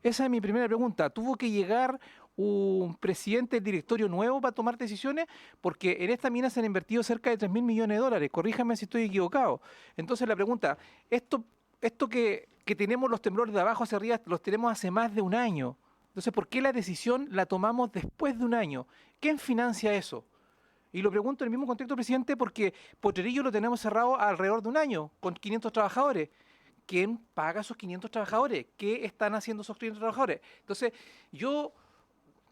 Esa es mi primera pregunta. ¿Tuvo que llegar un presidente del directorio nuevo para tomar decisiones? Porque en esta mina se han invertido cerca de 3.000 millones de dólares. Corríjame si estoy equivocado. Entonces la pregunta, esto que tenemos los temblores de abajo hacia arriba, los tenemos hace más de un año. Entonces, ¿por qué la decisión la tomamos después de un año? ¿Quién financia eso? Y lo pregunto en el mismo contexto, presidente, porque Potrerillo lo tenemos cerrado alrededor de un año, con 500 trabajadores. ¿Quién paga esos 500 trabajadores? ¿Qué están haciendo esos 500 trabajadores? Entonces, yo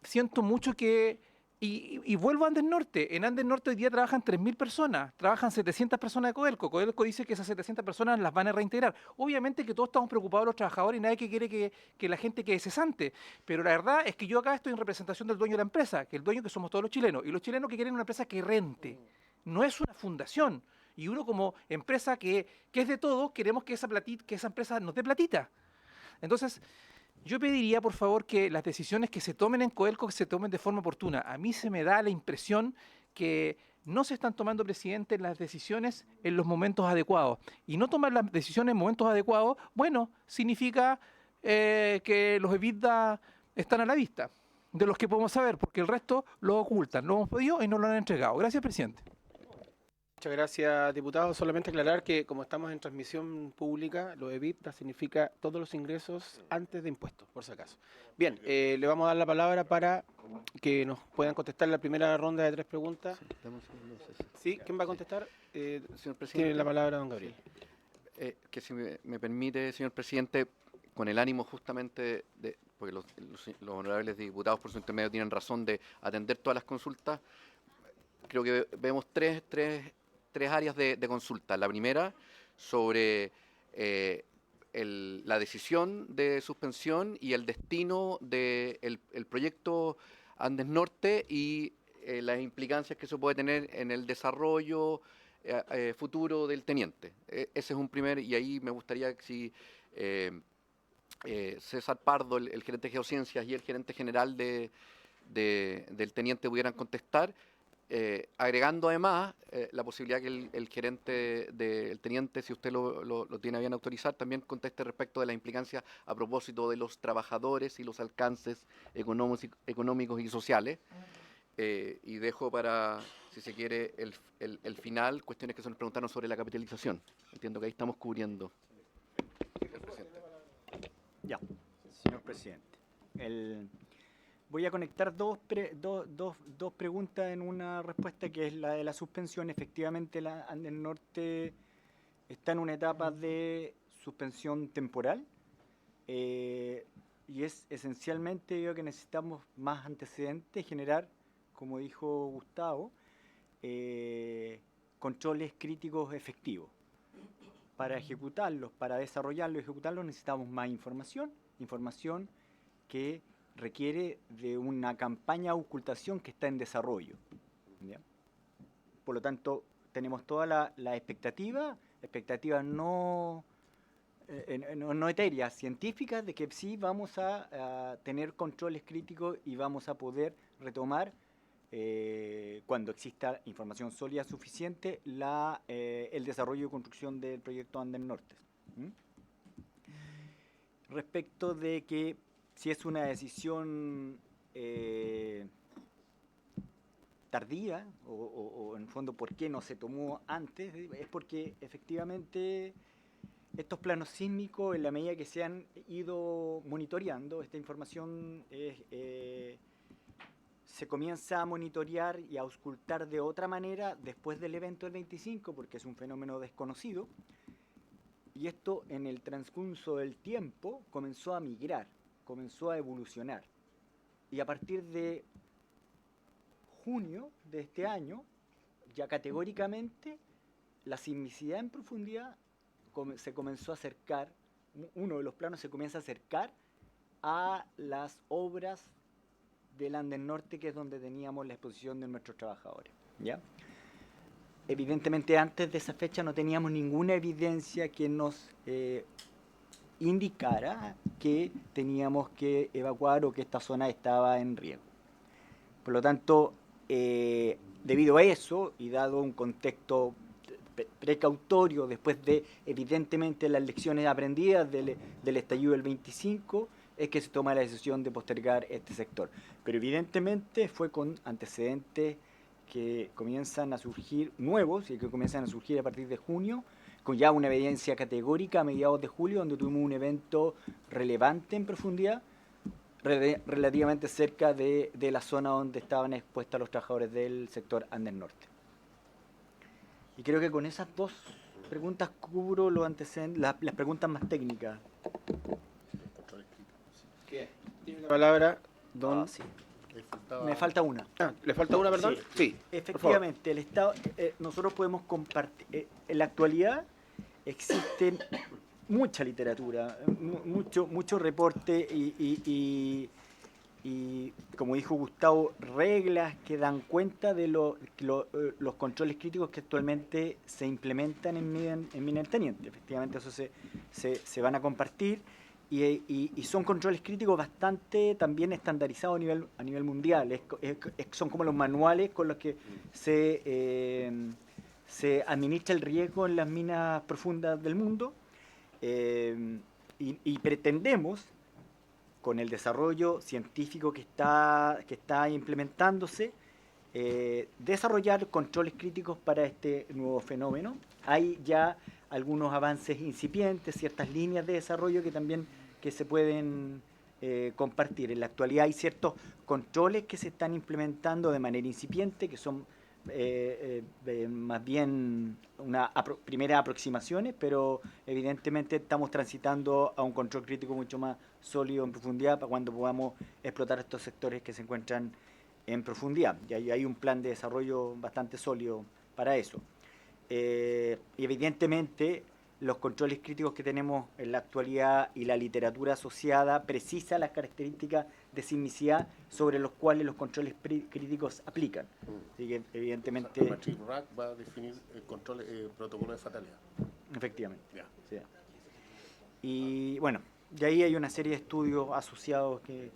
siento mucho que... Y vuelvo a Andes Norte. En Andes Norte hoy día trabajan 3.000 personas, trabajan 700 personas de Codelco. Codelco dice que esas 700 personas las van a reintegrar. Obviamente que todos estamos preocupados los trabajadores y nadie que quiere que la gente quede cesante. Pero la verdad es que yo acá estoy en representación del dueño de la empresa, que el dueño que somos todos los chilenos. Y los chilenos que quieren una empresa que rente. No es una fundación. Y uno como empresa que es de todos, queremos que esa empresa nos dé platita. Entonces, yo pediría, por favor, que las decisiones que se tomen en Codelco se tomen de forma oportuna. A mí se me da la impresión que no se están tomando, presidente, las decisiones en los momentos adecuados. Y no tomar las decisiones en momentos adecuados, bueno, significa que los EBITDA están a la vista, de los que podemos saber, porque el resto lo ocultan. Lo hemos pedido y no lo han entregado. Gracias, presidente. Muchas gracias, diputado. Solamente aclarar que como estamos en transmisión pública, lo EBITDA significa todos los ingresos antes de impuestos, por si acaso. Bien, le vamos a dar la palabra para que nos puedan contestar la primera ronda de 3 preguntas. Sí, dame un segundo, César. Sí, ¿quién va a contestar? Señor presidente. Tiene la palabra don Gabriel. Que si me permite, señor presidente, con el ánimo justamente porque los honorables diputados por su intermedio tienen razón de atender todas las consultas, creo que vemos tres áreas de consulta. La primera, sobre la decisión de suspensión y el destino del proyecto Andes Norte y las implicancias que eso puede tener en el desarrollo futuro del teniente. Ese es un primer, y ahí me gustaría que si César Pardo, el gerente de Geociencias, y el gerente general del teniente pudieran contestar. Agregando además la posibilidad que el gerente del teniente, si usted lo tiene a bien autorizar, también conteste respecto de las implicancias a propósito de los trabajadores y los alcances económicos y sociales. Y dejo para, si se quiere, el final, cuestiones que se nos preguntaron sobre la capitalización. Entiendo que ahí estamos cubriendo. Señor presidente. Ya, señor presidente. Voy a conectar dos preguntas en una respuesta, que es la de la suspensión. Efectivamente, la Andes Norte está en una etapa de suspensión temporal y es esencialmente yo que necesitamos más antecedentes, generar, como dijo Gustavo, controles críticos efectivos. Para ejecutarlos, para desarrollarlos y ejecutarlos necesitamos más información que requiere de una campaña de ocultación que está en desarrollo. ¿Ya? Por lo tanto, tenemos toda la expectativas no etéreas, científicas, de que sí vamos a tener controles críticos y vamos a poder retomar, cuando exista información sólida suficiente, el desarrollo y construcción del proyecto Andes Norte. Respecto de que si es una decisión tardía, o en el fondo por qué no se tomó antes, es porque efectivamente estos planos sísmicos, en la medida que se han ido monitoreando, esta información se comienza a monitorear y a auscultar de otra manera después del evento del 25, porque es un fenómeno desconocido, y esto en el transcurso del tiempo comenzó a migrar, comenzó a evolucionar. Y a partir de junio de este año, ya categóricamente, la sismicidad en profundidad se comenzó a acercar, uno de los planos se comienza a acercar a las obras del Andes Norte, que es donde teníamos la exposición de nuestros trabajadores, ¿ya? Evidentemente antes de esa fecha no teníamos ninguna evidencia que nos indicara que teníamos que evacuar o que esta zona estaba en riesgo. Por lo tanto, debido a eso y dado un contexto precautorio después de evidentemente las lecciones aprendidas del estallido del 25, es que se toma la decisión de postergar este sector. Pero evidentemente fue con antecedentes que comienzan a surgir nuevos y que comienzan a surgir a partir de junio, con ya una evidencia categórica a mediados de julio, donde tuvimos un evento relevante en profundidad, relativamente cerca de la zona donde estaban expuestos los trabajadores del sector Andes Norte. Y creo que con esas dos preguntas cubro los antecedentes, las preguntas más técnicas. Tiene la palabra don... Sí. Me falta una. ¿Le falta una, perdón? Sí. Efectivamente, el Estado, nosotros podemos compartir, en la actualidad existen mucha literatura, mucho reporte y, como dijo Gustavo, reglas que dan cuenta de los controles críticos que actualmente se implementan en Mina del Teniente. Efectivamente, eso se van a compartir. Y son controles críticos bastante también estandarizados a nivel mundial. Son como los manuales con los que se administra el riesgo en las minas profundas del mundo. Y pretendemos, con el desarrollo científico que está implementándose, desarrollar controles críticos para este nuevo fenómeno. Hay ya algunos avances incipientes, ciertas líneas de desarrollo que se pueden compartir. En la actualidad hay ciertos controles que se están implementando de manera incipiente, que son más bien primeras aproximaciones, pero evidentemente estamos transitando a un control crítico mucho más sólido en profundidad para cuando podamos explotar estos sectores que se encuentran en profundidad. Y hay un plan de desarrollo bastante sólido para eso. Y evidentemente los controles críticos que tenemos en la actualidad y la literatura asociada precisa las características de sismicidad sobre los cuales los controles críticos aplican. Así que evidentemente... La matriz RAC va a definir el protocolo de fatalidad. Efectivamente. Sí. Y bueno, de ahí hay una serie de estudios asociados que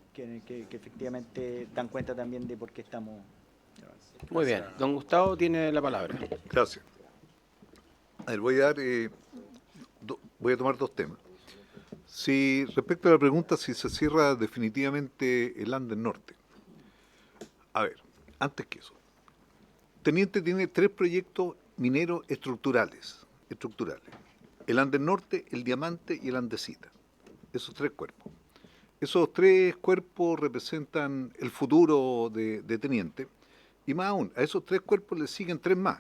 efectivamente dan cuenta también de por qué estamos... Muy bien. Don Gustavo tiene la palabra. Gracias. A ver, voy a tomar dos temas. Si respecto a la pregunta si se cierra definitivamente el Andes Norte. A ver, antes que eso. Teniente tiene 3 proyectos mineros estructurales. El Andes Norte, el Diamante y el Andesita. Esos 3 cuerpos. Esos 3 cuerpos representan el futuro de Teniente. Y más aún, a esos 3 cuerpos le siguen 3 más,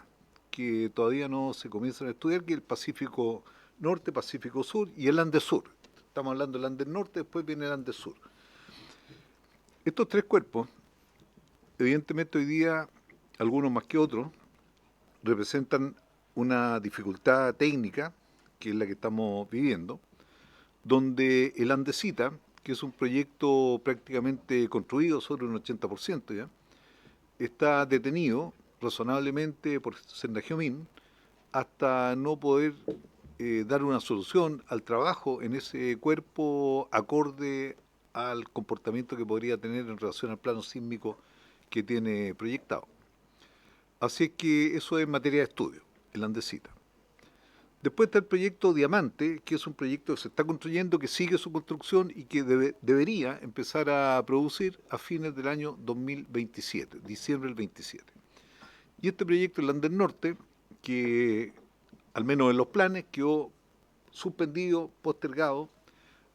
que todavía no se comienzan a estudiar, que es el Pacífico Norte, Pacífico Sur y el Andes Sur. Estamos hablando del Andes Norte, después viene el Andes Sur. Estos 3 cuerpos, evidentemente hoy día, algunos más que otros, representan una dificultad técnica, que es la que estamos viviendo, donde el Andesita, que es un proyecto prácticamente construido sobre un 80% ya, está detenido razonablemente por Sendagiomín hasta no poder dar una solución al trabajo en ese cuerpo acorde al comportamiento que podría tener en relación al plano sísmico que tiene proyectado. Así es que eso es materia de estudio, el Andesita. Después está el proyecto Diamante, que es un proyecto que se está construyendo, que sigue su construcción y que debería empezar a producir a fines del año 2027, diciembre del 27. Y este proyecto, el Andes Norte, que al menos en los planes quedó suspendido, postergado,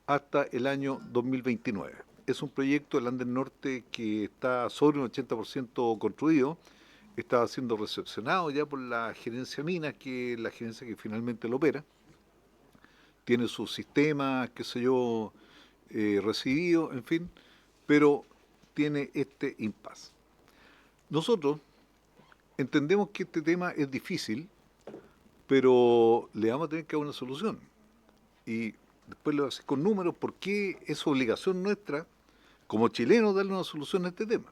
hasta el año 2029. Es un proyecto, el Andes Norte, que está sobre un 80% construido, está siendo recepcionado ya por la gerencia Minas, que es la gerencia que finalmente lo opera. Tiene su sistema, qué sé yo, recibido, en fin, pero tiene este impasse. Nosotros entendemos que este tema es difícil pero le vamos a tener que dar una solución. Y después le voy a decir con números por qué es obligación nuestra, como chilenos, darle una solución a este tema.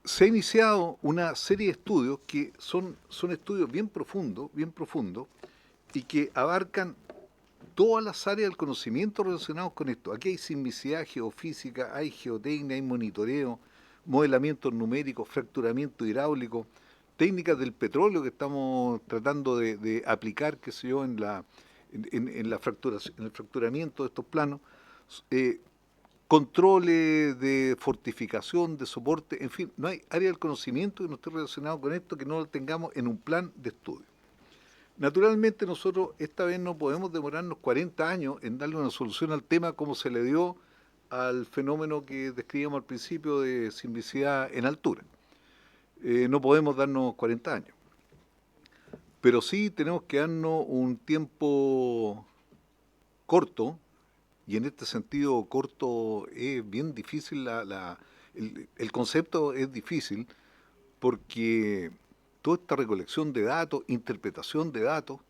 Se ha iniciado una serie de estudios que son estudios bien profundos, y que abarcan todas las áreas del conocimiento relacionados con esto. Aquí hay sismicidad, geofísica, hay geotecnia, hay monitoreo, modelamiento numérico, fracturamiento hidráulico, técnicas del petróleo que estamos tratando de aplicar, qué sé yo, en el fracturamiento de estos planos, controles de fortificación, de soporte, en fin, no hay área del conocimiento que no esté relacionado con esto que no lo tengamos en un plan de estudio. Naturalmente nosotros esta vez no podemos demorarnos 40 años en darle una solución al tema como se le dio al fenómeno que describíamos al principio de sismicidad en altura. No podemos darnos 40 años. Pero sí tenemos que darnos un tiempo corto, y en este sentido corto es bien difícil, el concepto es difícil, porque toda esta recolección de datos, interpretación de datos,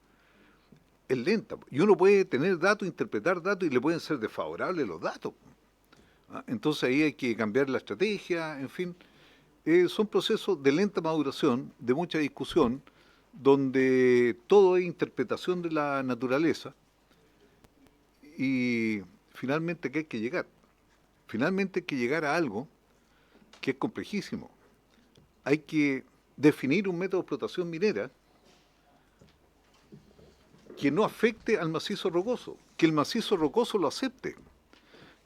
es lenta. Y uno puede tener datos, interpretar datos, y le pueden ser desfavorables los datos. Entonces ahí hay que cambiar la estrategia, en fin. Son procesos de lenta maduración, de mucha discusión, donde todo es interpretación de la naturaleza, y finalmente ¿qué hay que llegar? Finalmente hay que llegar a algo que es complejísimo. Hay que definir un método de explotación minera que no afecte al macizo rocoso, que el macizo rocoso lo acepte,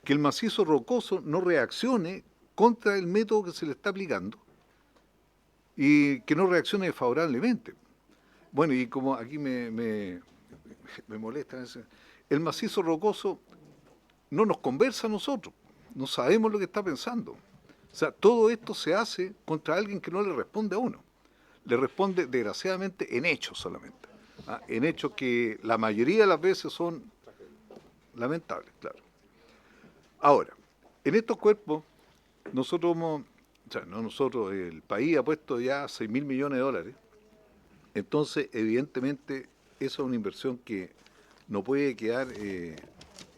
que el macizo rocoso no reaccione contra el método que se le está aplicando y que no reaccione favorablemente. Bueno, y como aquí me molesta, el macizo rocoso no nos conversa a nosotros, no sabemos lo que está pensando. O sea, todo esto se hace contra alguien que no le responde a uno. Le responde, desgraciadamente, en hechos solamente. En hechos que la mayoría de las veces son lamentables, claro. Ahora, en estos cuerpos, nosotros el país ha puesto ya 6.000 millones de dólares. Entonces, evidentemente, eso es una inversión que no puede quedar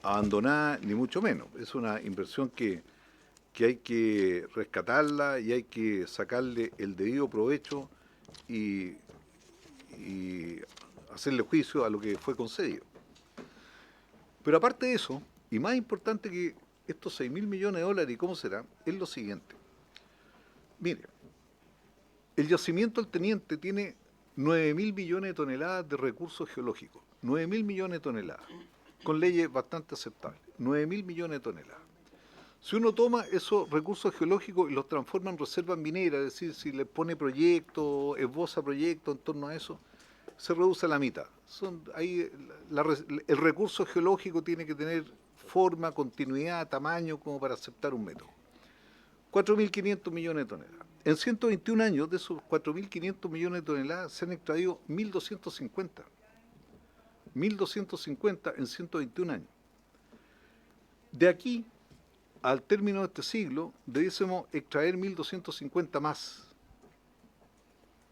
abandonada, ni mucho menos. Es una inversión que hay que rescatarla y hay que sacarle el debido provecho y hacerle juicio a lo que fue concedido. Pero aparte de eso, y más importante que estos 6.000 millones de dólares y cómo será, es lo siguiente. Mire, el yacimiento del Teniente tiene 9.000 millones de toneladas de recursos geológicos, 9.000 millones de toneladas, con leyes bastante aceptables, 9.000 millones de toneladas. Si uno toma esos recursos geológicos y los transforma en reservas mineras, es decir, si le pone proyectos, esboza proyectos en torno a eso, se reduce a la mitad. El recurso geológico tiene que tener forma, continuidad, tamaño, como para aceptar un método. 4.500 millones de toneladas. En 121 años, de esos 4.500 millones de toneladas, se han extraído 1.250. 1.250 en 121 años. De aquí al término de este siglo, debiésemos extraer 1.250 más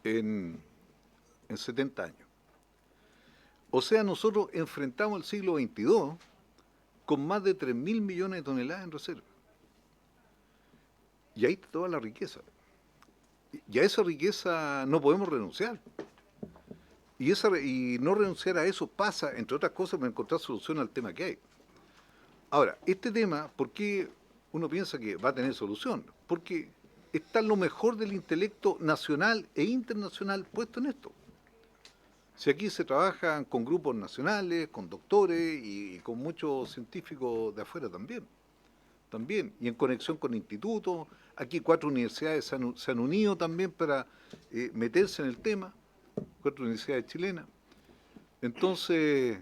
en 70 años. O sea, nosotros enfrentamos el siglo XXII con más de 3.000 millones de toneladas en reserva. Y ahí está toda la riqueza. Y a esa riqueza no podemos renunciar. Y no renunciar a eso pasa, entre otras cosas, por encontrar solución al tema que hay. Ahora, este tema, ¿por qué uno piensa que va a tener solución? Porque está lo mejor del intelecto nacional e internacional puesto en esto. Si aquí se trabajan con grupos nacionales, con doctores y con muchos científicos de afuera también, y en conexión con institutos. Aquí 4 universidades se han unido también para meterse en el tema, 4 universidades chilenas. Entonces,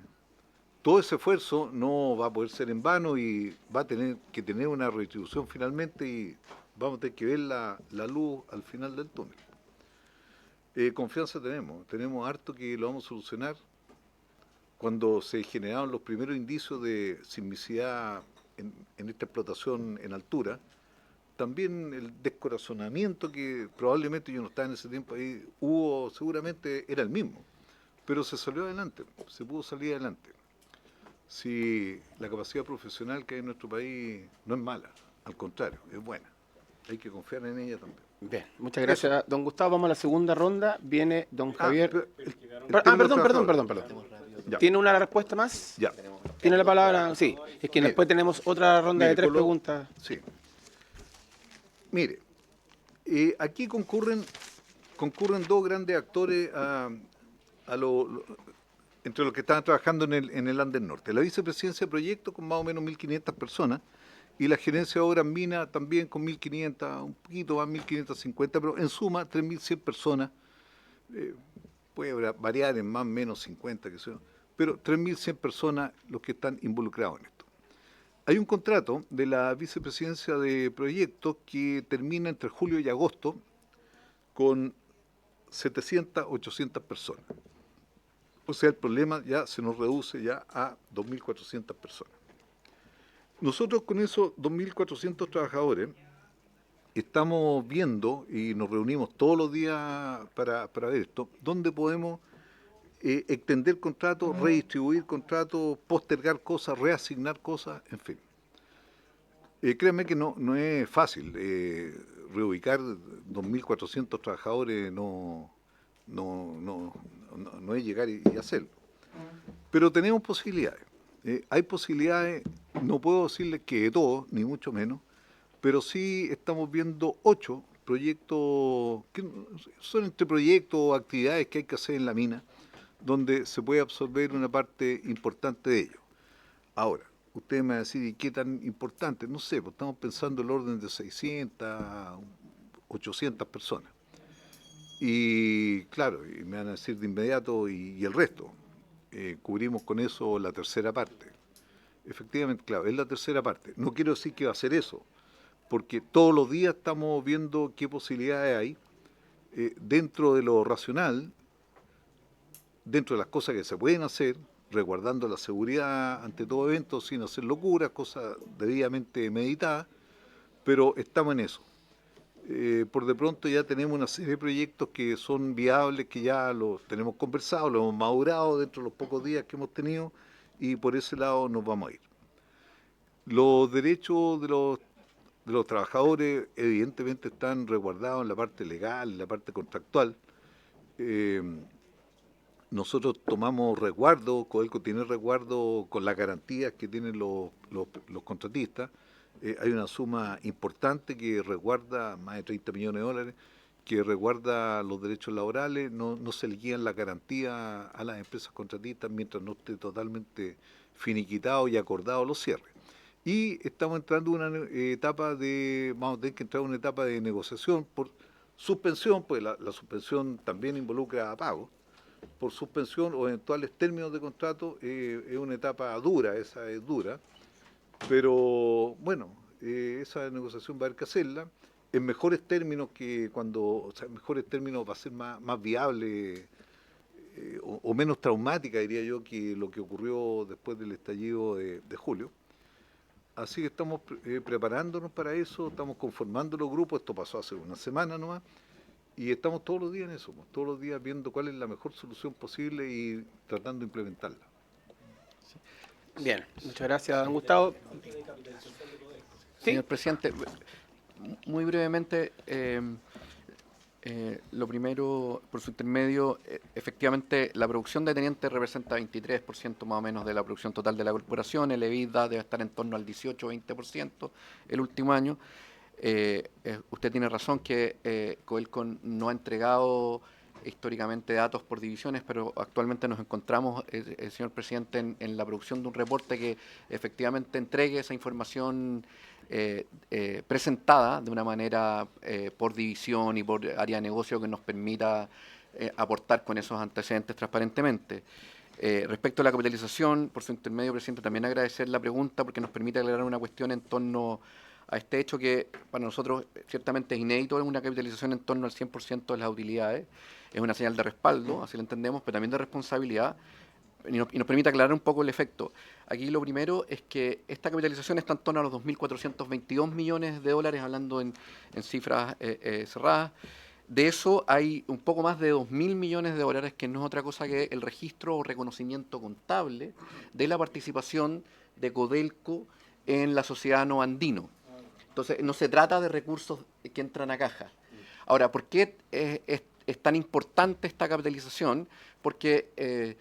todo ese esfuerzo no va a poder ser en vano y va a tener que tener una retribución finalmente, y vamos a tener que ver la luz al final del túnel. Confianza tenemos harto que lo vamos a solucionar. Cuando se generaron los primeros indicios de sismicidad en esta explotación en altura, también el descorazonamiento que probablemente yo no estaba en ese tiempo ahí, hubo, seguramente era el mismo, pero se salió adelante, se pudo salir adelante. Si la capacidad profesional que hay en nuestro país no es mala, al contrario, es buena. Hay que confiar en ella también. Bien, muchas gracias, don Gustavo. Vamos a la segunda ronda. Viene don Javier. Perdón. Ya. ¿Tiene una respuesta más? Ya. ¿Tiene la palabra? Sí. Es que Mire. después tenemos otra ronda de Mire, 3 con lo- preguntas. Sí. Mire, aquí concurren dos grandes actores entre los que estaban trabajando en el Andes Norte. La vicepresidencia de proyectos con más o menos 1.500 personas y la gerencia de obras minas también con 1.500, un poquito más, 1.550, pero en suma 3.100 personas. Puede variar en más o menos 50, que sea, pero 3.100 personas los que están involucrados en esto. Hay un contrato de la vicepresidencia de proyectos que termina entre julio y agosto con 700, 800 personas. O sea, el problema ya se nos reduce ya a 2.400 personas. Nosotros con esos 2.400 trabajadores estamos viendo y nos reunimos todos los días para ver esto, dónde podemos extender contratos, redistribuir contratos, postergar cosas, reasignar cosas, en fin. Créanme que no es fácil. Reubicar 2.400 trabajadores no es llegar y hacerlo. Pero tenemos posibilidades. Hay posibilidades, no puedo decirles que de todos, ni mucho menos, pero sí estamos viendo 8 proyectos, que son entre proyectos o actividades que hay que hacer en la mina, donde se puede absorber una parte importante de ello. Ahora, usted me va a decir, ¿y qué tan importante? No sé, pues estamos pensando en el orden de 600, 800 personas. Y claro, y me van a decir de inmediato, ¿y el resto? Cubrimos con eso la tercera parte. Efectivamente, claro, es la tercera parte. No quiero decir que va a ser eso, porque todos los días estamos viendo qué posibilidades hay dentro de lo racional, dentro de las cosas que se pueden hacer, resguardando la seguridad ante todo evento, sin hacer locuras, cosas debidamente meditadas, pero estamos en eso. Por de pronto ya tenemos una serie de proyectos que son viables, que ya los tenemos conversado, los hemos madurado dentro de los pocos días que hemos tenido y por ese lado nos vamos a ir. Los derechos de los trabajadores evidentemente están resguardados en la parte legal, en la parte contractual. Nosotros tomamos resguardo, Codelco tiene resguardo con las garantías que tienen los contratistas. Hay una suma importante que resguarda más de 30 millones de dólares, que resguarda los derechos laborales, no se le guían la garantía a las empresas contratistas mientras no esté totalmente finiquitado y acordado los cierres. Y estamos entrando en una etapa vamos a tener que entrar en una etapa de negociación por suspensión, pues la suspensión también involucra a pago, por suspensión o eventuales términos de contrato. Es una etapa dura, esa es dura, pero bueno, esa negociación va a haber que hacerla en mejores términos en mejores términos va a ser más viable o menos traumática, diría yo, que lo que ocurrió después del estallido de julio. Así que estamos preparándonos para eso, estamos conformando los grupos, esto pasó hace una semana nomás, y estamos todos los días en eso, todos los días viendo cuál es la mejor solución posible y tratando de implementarla. Bien, muchas gracias, don Gustavo. Señor presidente, muy brevemente, lo primero, por su intermedio, efectivamente la producción de teniente representa 23% más o menos de la producción total de la corporación, el EBITDA debe estar en torno al 18-20% el último año. Usted tiene razón que Codelco no ha entregado históricamente datos por divisiones, pero actualmente nos encontramos, señor presidente, en la producción de un reporte que efectivamente entregue esa información presentada de una manera por división y por área de negocio que nos permita aportar con esos antecedentes transparentemente. Respecto a la capitalización, por su intermedio, presidente, también agradecer la pregunta porque nos permite aclarar una cuestión en torno a este hecho que para nosotros ciertamente es inédito, es una capitalización en torno al 100% de las utilidades, es una señal de respaldo, así lo entendemos, pero también de responsabilidad, y nos permite aclarar un poco el efecto. Aquí lo primero es que esta capitalización está en torno a los 2.422 millones de dólares, hablando en cifras cerradas. De eso hay un poco más de 2.000 millones de dólares, que no es otra cosa que el registro o reconocimiento contable de la participación de Codelco en la sociedad No Andino. Entonces, no se trata de recursos que entran a caja. Ahora, ¿por qué es tan importante esta capitalización? Porque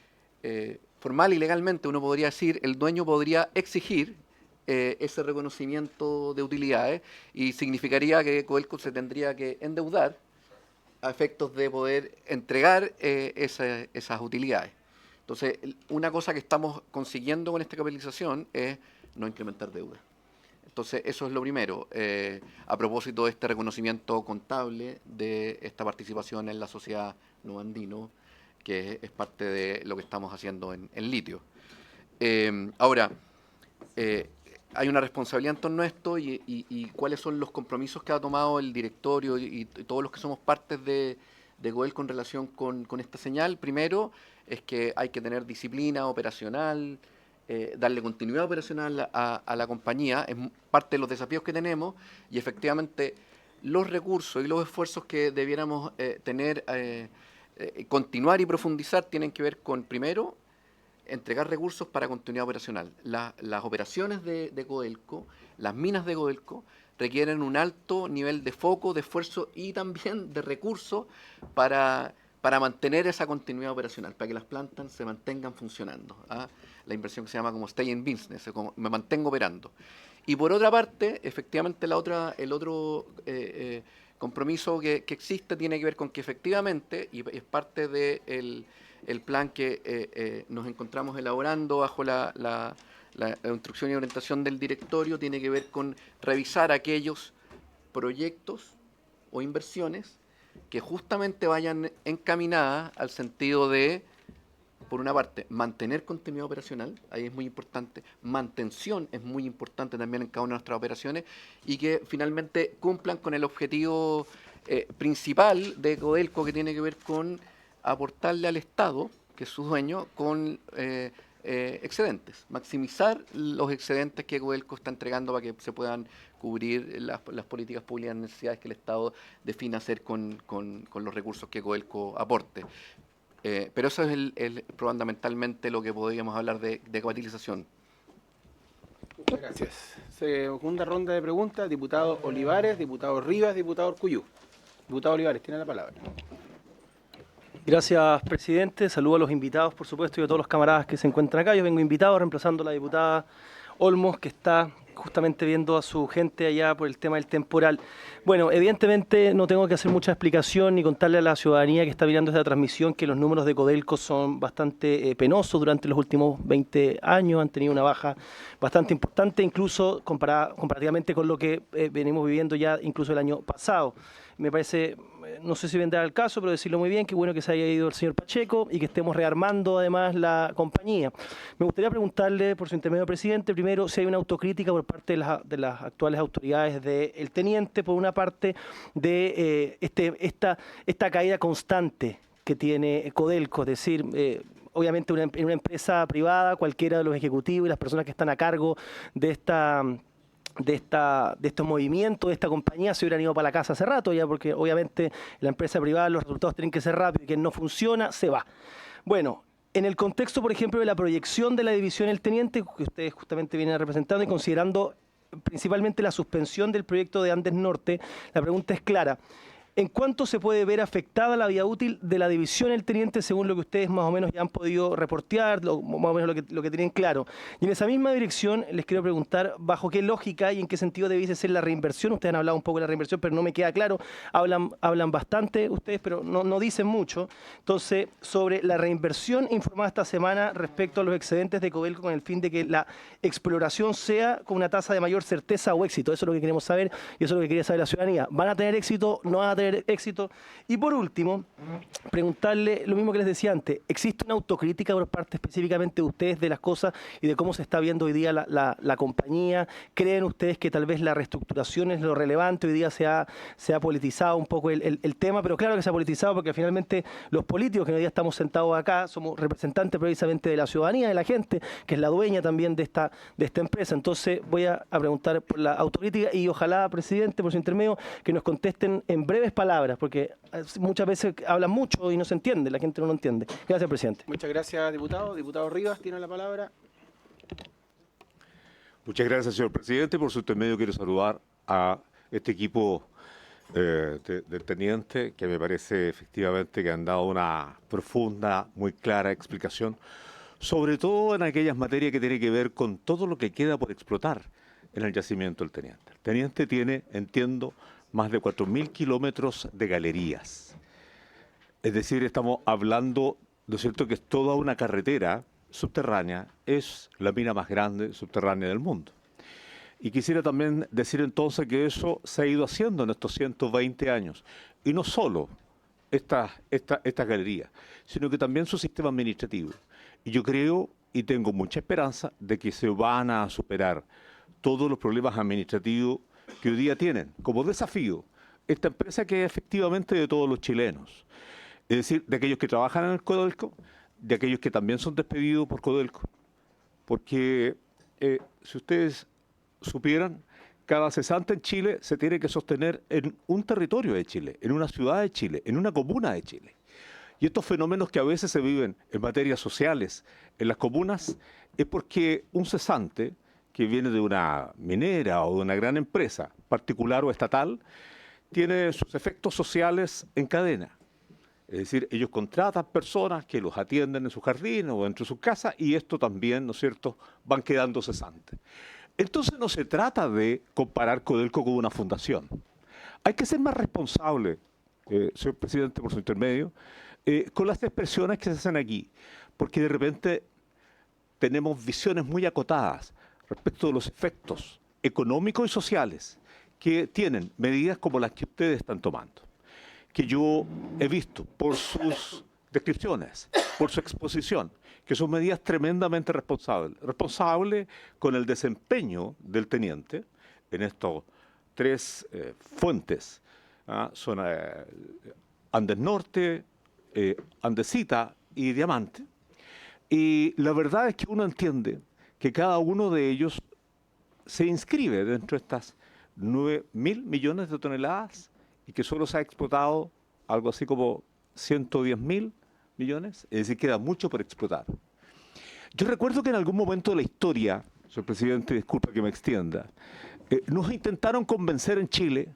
formal y legalmente uno podría decir, el dueño podría exigir ese reconocimiento de utilidades, y significaría que Codelco se tendría que endeudar a efectos de poder entregar esas utilidades. Entonces, una cosa que estamos consiguiendo con esta capitalización es no incrementar deuda. Entonces, eso es lo primero, a propósito de este reconocimiento contable de esta participación en la sociedad No Andino, que es parte de lo que estamos haciendo en litio. Ahora, hay una responsabilidad en torno a esto, y cuáles son los compromisos que ha tomado el directorio y todos los que somos partes de Codelco en relación con esta señal. Primero, es que hay que tener disciplina operacional, darle continuidad operacional a la compañía, es parte de los desafíos que tenemos, y efectivamente los recursos y los esfuerzos que debiéramos tener, continuar y profundizar, tienen que ver con, primero, entregar recursos para continuidad operacional. Las operaciones de Codelco, las minas de Codelco, requieren un alto nivel de foco, de esfuerzo y también de recursos para mantener esa continuidad operacional, para que las plantas se mantengan funcionando. La inversión que se llama como stay in business, como me mantengo operando. Y por otra parte, efectivamente, el otro compromiso que existe tiene que ver con que efectivamente, y es parte del plan que nos encontramos elaborando bajo la instrucción y orientación del directorio, tiene que ver con revisar aquellos proyectos o inversiones que justamente vayan encaminadas al sentido de, por una parte, mantener continuidad operacional, ahí es muy importante, mantención es muy importante también en cada una de nuestras operaciones, y que finalmente cumplan con el objetivo principal de Codelco, que tiene que ver con aportarle al Estado, que es su dueño, con excedentes, maximizar los excedentes que Codelco está entregando para que se puedan cubrir las políticas públicas, las necesidades que el Estado define hacer con los recursos que Codelco aporte. Pero eso es fundamentalmente lo que podríamos hablar de capitalización. Muchas gracias. Segunda ronda de preguntas, diputado Olivares, diputado Rivas, diputado Urcuyu. Diputado Olivares, tiene la palabra. Gracias, presidente. Saludo a los invitados, por supuesto, y a todos los camaradas que se encuentran acá. Yo vengo invitado reemplazando a la diputada Olmos, que está justamente viendo a su gente allá por el tema del temporal. Bueno, evidentemente no tengo que hacer mucha explicación ni contarle a la ciudadanía que está mirando esta transmisión que los números de Codelco son bastante penosos durante los últimos 20 años, han tenido una baja bastante importante, incluso comparativamente con lo que venimos viviendo ya incluso el año pasado. Me parece, no sé si vendrá al caso, pero decirlo muy bien, qué bueno que se haya ido el señor Pacheco y que estemos rearmando además la compañía. Me gustaría preguntarle, por su intermedio, presidente, primero si hay una autocrítica por parte de las actuales autoridades del teniente, por una parte de esta caída constante que tiene Codelco, es decir, obviamente en una empresa privada, cualquiera de los ejecutivos y las personas que están a cargo de estos movimientos, de esta compañía, se hubieran ido para la casa hace rato ya, porque obviamente la empresa privada los resultados tienen que ser rápidos y quien no funciona se va. Bueno, en el contexto, por ejemplo, de la proyección de la división El Teniente, que ustedes justamente vienen representando, y considerando principalmente la suspensión del proyecto de Andes Norte, la pregunta es clara. ¿En cuánto se puede ver afectada la vida útil de la división El Teniente según lo que ustedes más o menos ya han podido reportear, más o menos lo que tienen claro? Y en esa misma dirección les quiero preguntar bajo qué lógica y en qué sentido debiese ser la reinversión. Ustedes han hablado un poco de la reinversión, pero no me queda claro. Hablan bastante ustedes, pero no dicen mucho. Entonces, sobre la reinversión informada esta semana respecto a los excedentes de Codelco con el fin de que la exploración sea con una tasa de mayor certeza o éxito. Eso es lo que queremos saber y eso es lo que quería saber la ciudadanía. ¿Van a tener éxito? ¿No van a tener mayor éxito. Y por último, preguntarle lo mismo que les decía antes, ¿existe una autocrítica por parte específicamente de ustedes de las cosas y de cómo se está viendo hoy día la compañía? ¿Creen ustedes que tal vez la reestructuración es lo relevante? Hoy día se ha politizado un poco el tema, pero claro que se ha politizado porque finalmente los políticos que hoy día estamos sentados acá somos representantes precisamente de la ciudadanía, de la gente, que es la dueña también de esta empresa. Entonces voy a preguntar por la autocrítica y ojalá, presidente, por su intermedio, que nos contesten en breves palabras, porque muchas veces hablan mucho y no se entiende, la gente no lo entiende. Gracias, presidente. Muchas gracias, diputado. Diputado Rivas, tiene la palabra. Muchas gracias, señor presidente. Por su intermedio quiero saludar a este equipo del teniente, que me parece efectivamente que han dado una profunda, muy clara explicación, sobre todo en aquellas materias que tienen que ver con todo lo que queda por explotar en el yacimiento del teniente. El teniente tiene, entiendo, más de 4.000 kilómetros de galerías. Es decir, estamos hablando, ¿no es cierto?, que es toda una carretera subterránea, es la mina más grande subterránea del mundo. Y quisiera también decir entonces que eso se ha ido haciendo en estos 120 años. Y no solo estas galerías, sino que también su sistema administrativo. Y yo creo y tengo mucha esperanza de que se van a superar todos los problemas administrativos que hoy día tienen como desafío esta empresa, que es efectivamente de todos los chilenos. Es decir, de aquellos que trabajan en el Codelco, de aquellos que también son despedidos por Codelco. Porque si ustedes supieran, cada cesante en Chile se tiene que sostener en un territorio de Chile, en una ciudad de Chile, en una comuna de Chile. Y estos fenómenos que a veces se viven en materias sociales en las comunas es porque un cesante que viene de una minera o de una gran empresa particular o estatal tiene sus efectos sociales en cadena. Es decir, ellos contratan personas que los atienden en su jardín o dentro de su casa, y esto también, ¿no es cierto?, van quedando cesantes. Entonces no se trata de comparar Codelco con una fundación. Hay que ser más responsable, señor presidente, por su intermedio, con las expresiones que se hacen aquí, porque de repente tenemos visiones muy acotadas respecto de los efectos económicos y sociales que tienen medidas como las que ustedes están tomando, que yo he visto por sus descripciones, por su exposición, que son medidas tremendamente responsables con el desempeño del teniente en estos tres fuentes, son Andes Norte, Andesita y Diamante. Y la verdad es que uno entiende que cada uno de ellos se inscribe dentro de estas 9.000 millones de toneladas y que solo se ha explotado algo así como 110.000 millones, es decir, queda mucho por explotar. Yo recuerdo que en algún momento de la historia, señor presidente, disculpa que me extienda, nos intentaron convencer en Chile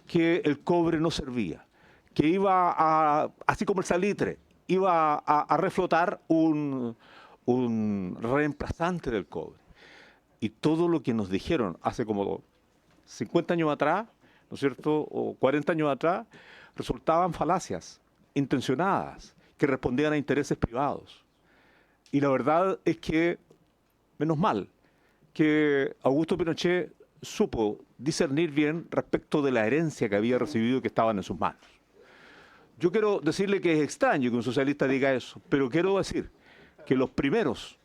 que el cobre no servía, que iba a, así como el salitre, iba a reflotar un reemplazante del cobre. Y todo lo que nos dijeron hace como 50 años atrás, ¿no es cierto?, o 40 años atrás, resultaban falacias intencionadas que respondían a intereses privados. Y la verdad es que, menos mal, que Augusto Pinochet supo discernir bien respecto de la herencia que había recibido, que estaban en sus manos. Yo quiero decirle que es extraño que un socialista diga eso, pero quiero decir que los primeros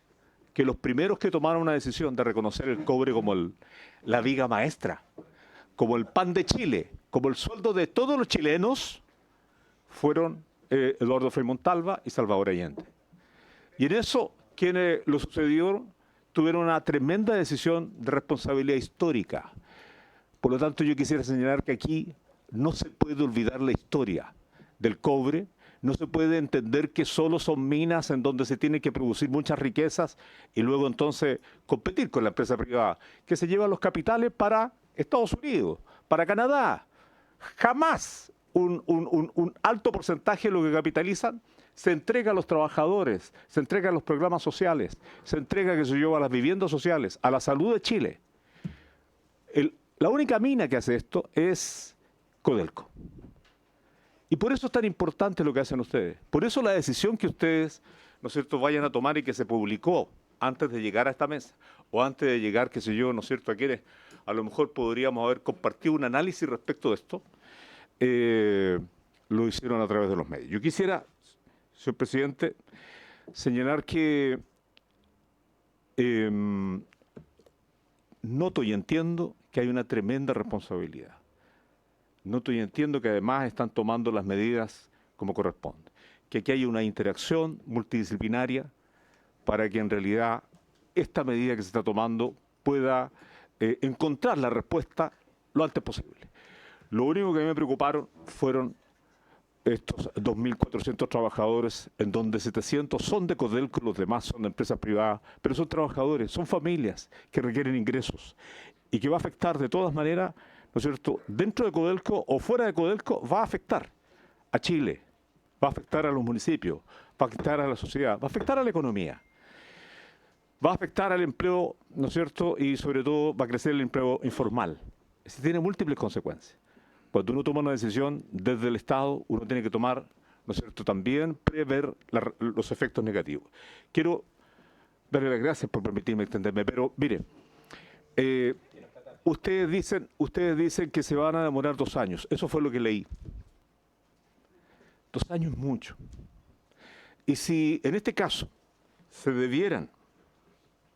que tomaron una decisión de reconocer el cobre como la viga maestra, como el pan de Chile, como el sueldo de todos los chilenos, fueron Eduardo Frei Montalva y Salvador Allende. Y en eso, quienes lo sucedieron tuvieron una tremenda decisión de responsabilidad histórica. Por lo tanto, yo quisiera señalar que aquí no se puede olvidar la historia del cobre, no se puede entender que solo son minas en donde se tiene que producir muchas riquezas y luego entonces competir con la empresa privada, que se lleva los capitales para Estados Unidos, para Canadá. Jamás un alto porcentaje de lo que capitalizan se entrega a los trabajadores, se entrega a los programas sociales, se entrega, que se lleva, a las viviendas sociales, a la salud de Chile. La única mina que hace esto es Codelco. Y por eso es tan importante lo que hacen ustedes. Por eso la decisión que ustedes, ¿no es cierto?, vayan a tomar y que se publicó antes de llegar a esta mesa, o antes de llegar, qué sé yo, ¿no es cierto?, a quienes a lo mejor podríamos haber compartido un análisis respecto de esto, lo hicieron a través de los medios. Yo quisiera, señor presidente, señalar que noto y entiendo que hay una tremenda responsabilidad. Noto y entiendo que además están tomando las medidas como corresponde. Que aquí hay una interacción multidisciplinaria para que en realidad esta medida que se está tomando pueda encontrar la respuesta lo antes posible. Lo único que a mí me preocuparon fueron estos 2.400 trabajadores, en donde 700 son de Codelco, los demás son de empresas privadas, pero son trabajadores, son familias que requieren ingresos y que va a afectar de todas maneras, ¿no es cierto?, dentro de Codelco o fuera de Codelco, va a afectar a Chile, va a afectar a los municipios, va a afectar a la sociedad, va a afectar a la economía, va a afectar al empleo, ¿no es cierto?, y sobre todo va a crecer el empleo informal. Eso tiene múltiples consecuencias. Cuando uno toma una decisión desde el Estado, uno tiene que tomar, ¿no es cierto?, también prever los efectos negativos. Quiero darle las gracias por permitirme extenderme, pero mire, ustedes dicen que se van a demorar 2 años. Eso fue lo que leí. 2 años es mucho. Y si en este caso se debieran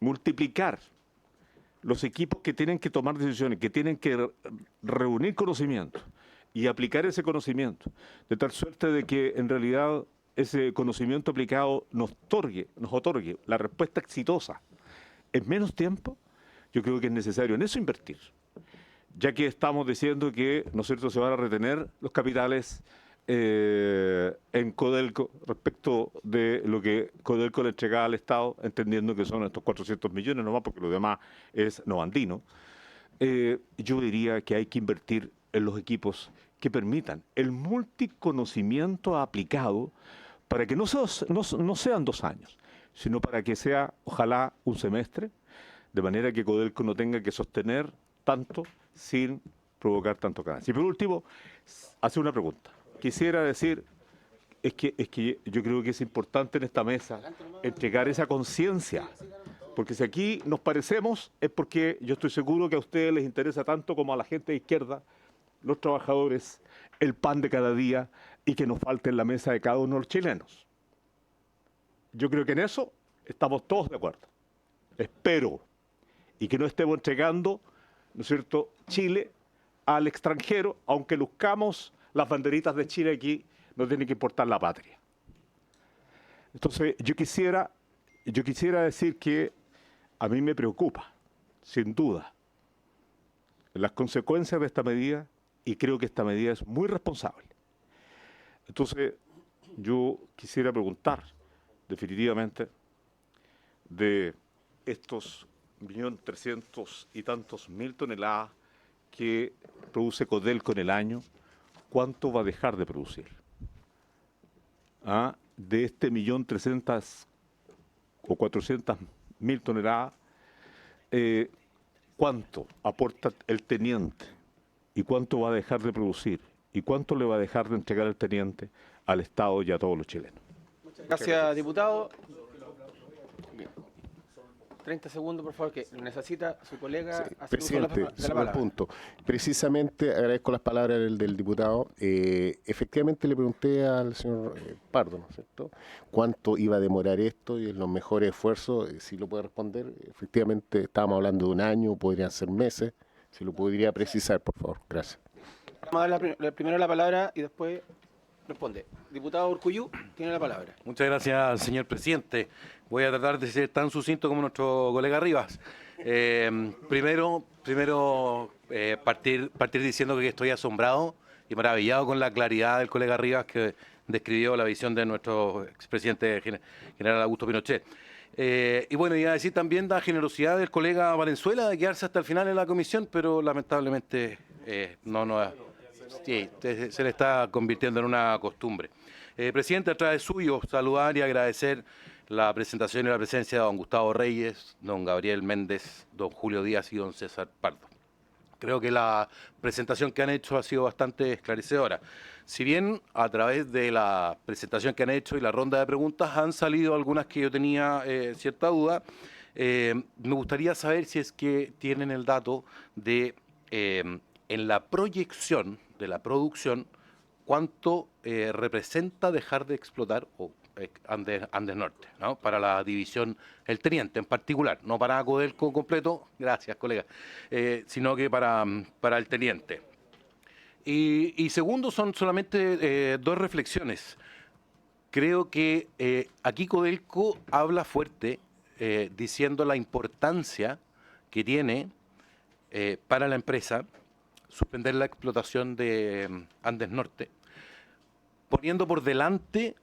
multiplicar los equipos que tienen que tomar decisiones, que tienen que reunir conocimiento y aplicar ese conocimiento, de tal suerte de que en realidad ese conocimiento aplicado nos otorgue la respuesta exitosa en menos tiempo, yo creo que es necesario en eso invertir, ya que estamos diciendo que, ¿no es cierto?, se van a retener los capitales en Codelco respecto de lo que Codelco le entregaba al Estado, entendiendo que son estos 400 millones nomás, porque lo demás es novandino. Yo diría que hay que invertir en los equipos que permitan el multiconocimiento aplicado para que no sean 2 años, sino para que sea, ojalá, un semestre, de manera que Codelco no tenga que sostener tanto sin provocar tanto ganancia. Y por último, hacer una pregunta. Quisiera decir, es que yo creo que es importante en esta mesa entregar esa conciencia, porque si aquí nos parecemos es porque yo estoy seguro que a ustedes les interesa tanto como a la gente de izquierda, los trabajadores, el pan de cada día y que nos falte en la mesa de cada uno de los chilenos. Yo creo que en eso estamos todos de acuerdo. Espero y que no estemos entregando, ¿no es cierto?, Chile al extranjero, aunque luzcamos las banderitas de Chile aquí, no tiene que importar la patria. Entonces, yo quisiera decir que a mí me preocupa, sin duda, las consecuencias de esta medida, y creo que esta medida es muy responsable. Entonces, yo quisiera preguntar, definitivamente, de estos 1.300.000 y tantos toneladas que produce Codelco en el año, ¿cuánto va a dejar de producir? De este 1.300.000 o 400.000 toneladas, ¿cuánto aporta el teniente? ¿Y cuánto va a dejar de producir? ¿Y cuánto le va a dejar de entregar el teniente al Estado y a todos los chilenos? Gracias, diputado. 30 segundos, por favor, que necesita su colega Sí, hacer uso de la presidente, sobre el palabra. punto. Precisamente agradezco las palabras del diputado. Efectivamente le pregunté al señor Pardo, ¿no es cierto?, cuánto iba a demorar esto y en los mejores esfuerzos, si lo puede responder. Efectivamente estábamos hablando de 1 año, podrían ser meses. Si lo podría precisar, por favor. Gracias. Vamos a dar primero la palabra y después responde. Diputado Urcuyú, tiene la palabra. Muchas gracias, señor presidente. Voy a tratar de ser tan sucinto como nuestro colega Rivas. Primero partir diciendo que estoy asombrado y maravillado con la claridad del colega Rivas, que describió la visión de nuestro expresidente general Augusto Pinochet. Y bueno, iba a decir también la generosidad del colega Valenzuela de quedarse hasta el final en la comisión, pero lamentablemente se le está convirtiendo en una costumbre. Presidente, a través suyo, saludar y agradecer la presentación y la presencia de don Gustavo Reyes, don Gabriel Méndez, don Julio Díaz y don César Pardo. Creo que la presentación que han hecho ha sido bastante esclarecedora. Si bien a través de la presentación que han hecho y la ronda de preguntas han salido algunas que yo tenía cierta duda, me gustaría saber si es que tienen el dato de en la proyección de la producción cuánto representa dejar de explotar Andes Norte, ¿no? Para la división El Teniente en particular, no para Codelco completo, gracias colega, sino que para El Teniente. Y segundo, son solamente dos reflexiones. Creo que aquí Codelco habla fuerte diciendo la importancia que tiene para la empresa suspender la explotación de Andes Norte, poniendo por delante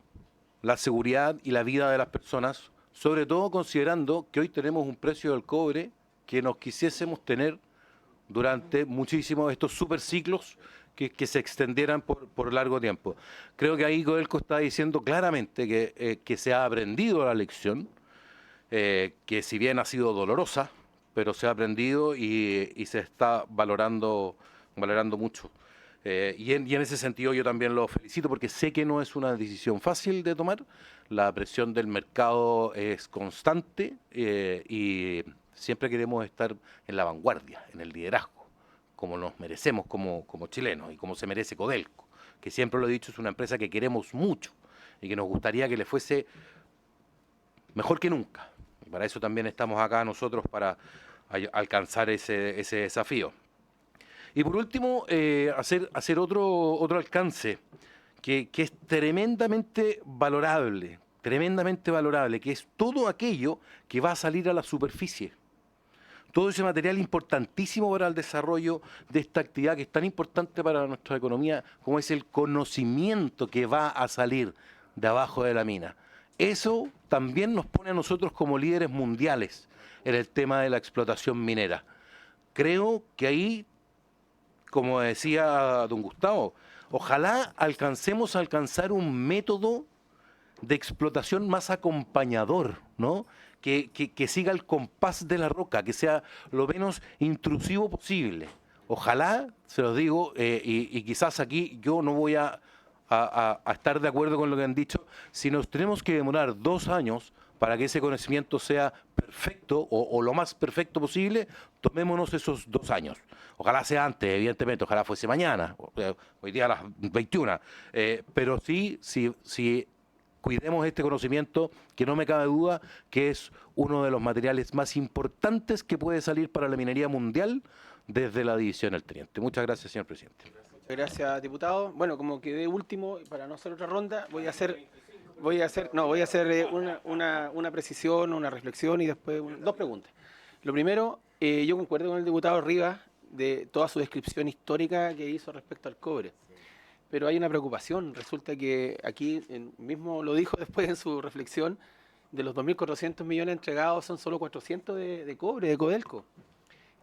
la seguridad y la vida de las personas, sobre todo considerando que hoy tenemos un precio del cobre que nos quisiésemos tener durante muchísimos estos superciclos que se extendieran por largo tiempo. Creo que ahí Codelco está diciendo claramente que se ha aprendido la lección, que si bien ha sido dolorosa, pero se ha aprendido y se está valorando mucho. Y en ese sentido yo también lo felicito porque sé que no es una decisión fácil de tomar, la presión del mercado es constante y siempre queremos estar en la vanguardia, en el liderazgo, como nos merecemos como chilenos y como se merece Codelco, que siempre lo he dicho, es una empresa que queremos mucho y que nos gustaría que le fuese mejor que nunca. Y para eso también estamos acá nosotros, para alcanzar ese desafío. Y por último, hacer otro alcance que es tremendamente valorable, que es todo aquello que va a salir a la superficie. Todo ese material importantísimo para el desarrollo de esta actividad que es tan importante para nuestra economía, como es el conocimiento que va a salir de abajo de la mina. Eso también nos pone a nosotros como líderes mundiales en el tema de la explotación minera. Creo que ahí, como decía don Gustavo, ojalá alcancemos a alcanzar un método de explotación más acompañador, ¿no? Que siga el compás de la roca, que sea lo menos intrusivo posible. Ojalá, se los digo, y quizás aquí yo no voy a estar de acuerdo con lo que han dicho, si nos tenemos que demorar 2 años para que ese conocimiento sea perfecto o lo más perfecto posible, tomémonos esos 2 años. Ojalá sea antes, evidentemente, ojalá fuese mañana, hoy día a las 21, pero sí cuidemos este conocimiento, que no me cabe duda que es uno de los materiales más importantes que puede salir para la minería mundial desde la división El Teniente. Muchas gracias, señor presidente. Muchas gracias, diputado. Bueno, como quedé último, para no hacer otra ronda, voy a hacer una precisión, una reflexión y después 2 preguntas. Lo primero, yo concuerdo con el diputado Rivas de toda su descripción histórica que hizo respecto al cobre. Pero hay una preocupación. Resulta que aquí mismo lo dijo después en su reflexión, de los 2.400 millones entregados son solo 400 de cobre, de Codelco.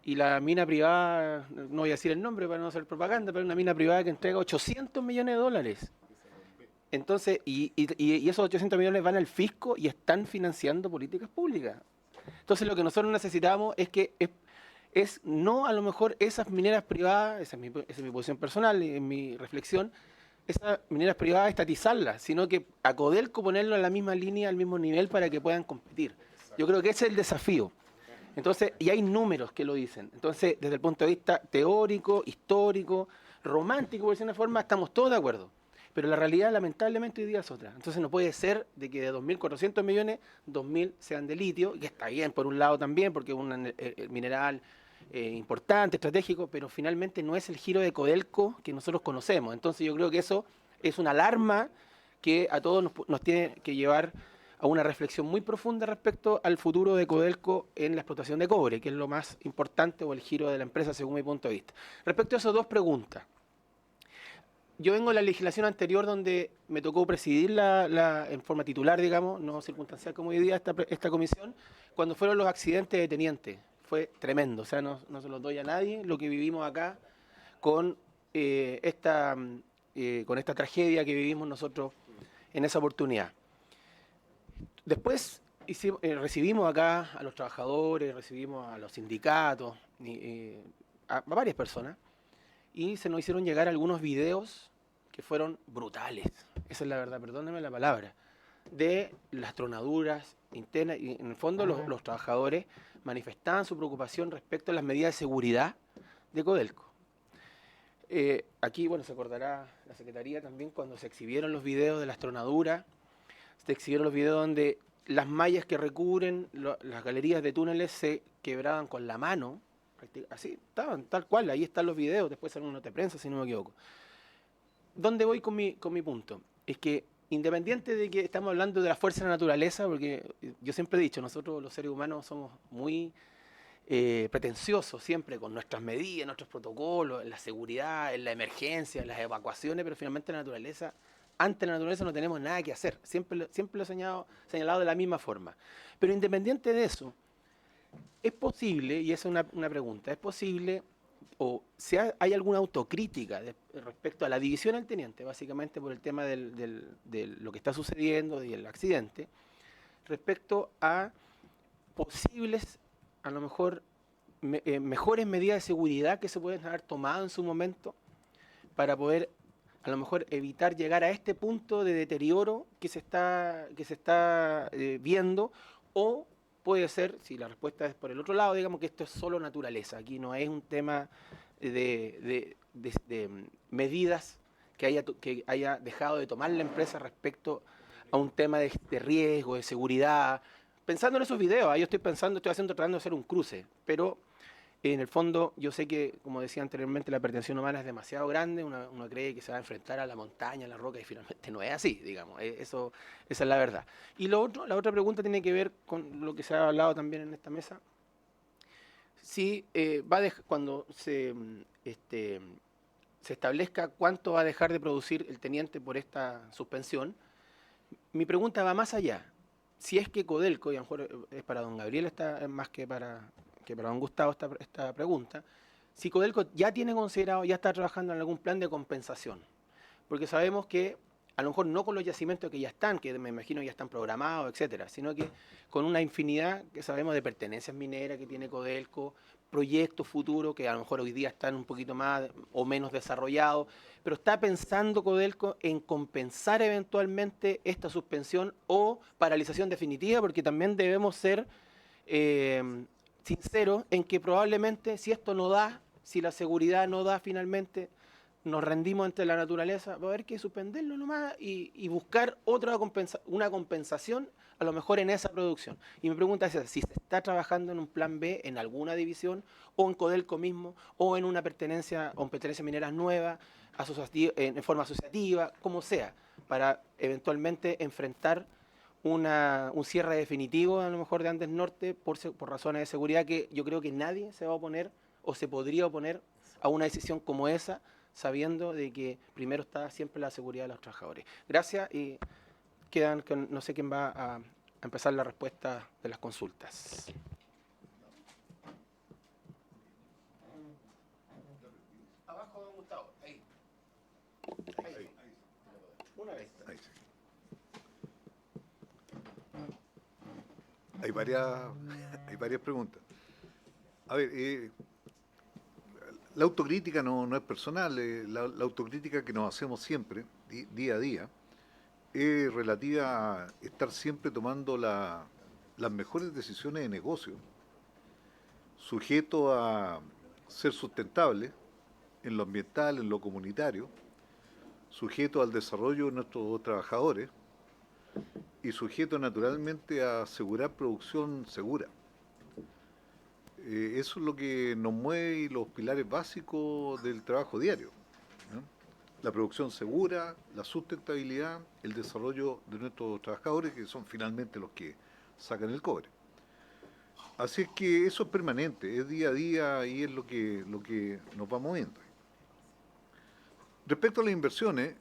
Y la mina privada, no voy a decir el nombre para no hacer propaganda, pero una mina privada que entrega 800 millones de dólares. Entonces, y esos 800 millones van al fisco y están financiando políticas públicas. Entonces lo que nosotros necesitamos es que no a lo mejor esas mineras privadas, esa es mi posición personal, en mi reflexión, esas mineras privadas estatizarlas, sino que a Codelco ponerlo en la misma línea, al mismo nivel para que puedan competir. Yo creo que ese es el desafío. Entonces, y hay números que lo dicen. Entonces, desde el punto de vista teórico, histórico, romántico, por decir una forma, estamos todos de acuerdo. Pero la realidad, lamentablemente, hoy día es otra. Entonces, no puede ser de que de 2.400 millones, 2.000 sean de litio, que está bien por un lado también, porque es un mineral importante, estratégico, pero finalmente no es el giro de Codelco que nosotros conocemos. Entonces, yo creo que eso es una alarma que a todos nos tiene que llevar a una reflexión muy profunda respecto al futuro de Codelco en la explotación de cobre, que es lo más importante, o el giro de la empresa según mi punto de vista. Respecto a esas 2 preguntas, yo vengo de la legislación anterior donde me tocó presidir en forma titular, digamos, no circunstancial como hoy día, esta comisión, cuando fueron los accidentes de teniente. Fue tremendo, o sea, no se los doy a nadie lo que vivimos acá con esta tragedia que vivimos nosotros en esa oportunidad. Después recibimos acá a los trabajadores, recibimos a los sindicatos, a varias personas, y se nos hicieron llegar algunos videos que fueron brutales, esa es la verdad, perdónenme la palabra, de las tronaduras internas, y en el fondo los trabajadores manifestaban su preocupación respecto a las medidas de seguridad de Codelco. Aquí, bueno, se acordará la Secretaría también cuando se exhibieron los videos de la astronadura, se exhibieron los videos donde las mallas que recubren las galerías de túneles se quebraban con la mano, así, estaban tal cual, ahí están los videos, después salen una nota de prensa, si no me equivoco. ¿Dónde voy con mi punto? Es que independiente de que estamos hablando de la fuerza de la naturaleza, porque yo siempre he dicho, nosotros los seres humanos somos muy pretenciosos siempre con nuestras medidas, nuestros protocolos, en la seguridad, en la emergencia, en las evacuaciones, pero finalmente la naturaleza, ante la naturaleza no tenemos nada que hacer. Siempre lo he señalado de la misma forma. Pero independiente de eso, es posible, y esa es una pregunta, ¿es posible o hay alguna autocrítica respecto a la división del teniente, básicamente por el tema de lo que está sucediendo, del accidente, respecto a posibles, a lo mejor, mejores medidas de seguridad que se pueden haber tomado en su momento para poder, a lo mejor, evitar llegar a este punto de deterioro que se está viendo, o puede ser, si la respuesta es por el otro lado, digamos que esto es solo naturaleza, aquí no es un tema de medidas que haya dejado de tomar la empresa respecto a un tema de riesgo, de seguridad. Pensando en esos videos, yo tratando de hacer un cruce, pero en el fondo yo sé que, como decía anteriormente, la pretensión humana es demasiado grande, uno cree que se va a enfrentar a la montaña, a la roca, y finalmente no es así, digamos, esa es la verdad. Y la otra pregunta tiene que ver con lo que se ha hablado también en esta mesa. Si cuando se establezca cuánto va a dejar de producir el teniente por esta suspensión, mi pregunta va más allá. Si es que Codelco, y a lo mejor es para don Gabriel más que para don Gustavo esta pregunta, si Codelco ya tiene considerado, ya está trabajando en algún plan de compensación, porque sabemos que a lo mejor no con los yacimientos que ya están, que me imagino ya están programados, etcétera, sino que con una infinidad que sabemos de pertenencias mineras que tiene Codelco, proyectos futuros que a lo mejor hoy día están un poquito más o menos desarrollados, pero está pensando Codelco en compensar eventualmente esta suspensión o paralización definitiva, porque también debemos ser sinceros en que probablemente si esto no da, si la seguridad no da finalmente, nos rendimos ante la naturaleza, va a haber que suspenderlo nomás y buscar una compensación a lo mejor en esa producción. Y mi pregunta es si se está trabajando en un plan B en alguna división o en Codelco mismo o en una pertenencia minera nueva, en forma asociativa, como sea, para eventualmente enfrentar un cierre definitivo a lo mejor de Andes Norte por razones de seguridad, que yo creo que nadie se va a oponer o se podría oponer a una decisión como esa, sabiendo de que primero está siempre la seguridad de los trabajadores. Gracias, y no sé quién va a empezar la respuesta de las consultas. Abajo, don Gustavo, ahí. Una vez. Ahí sí. Hay varias preguntas. A ver, la autocrítica no es personal, la autocrítica que nos hacemos siempre, día a día, es relativa a estar siempre tomando las mejores decisiones de negocio, sujeto a ser sustentable en lo ambiental, en lo comunitario, sujeto al desarrollo de nuestros trabajadores y sujeto naturalmente a asegurar producción segura. Eso es lo que nos mueve y los pilares básicos del trabajo diario, ¿no? La producción segura, la sustentabilidad, el desarrollo de nuestros trabajadores, que son finalmente los que sacan el cobre. Así es que eso es permanente, es día a día y es lo que nos va moviendo. Respecto a las inversiones,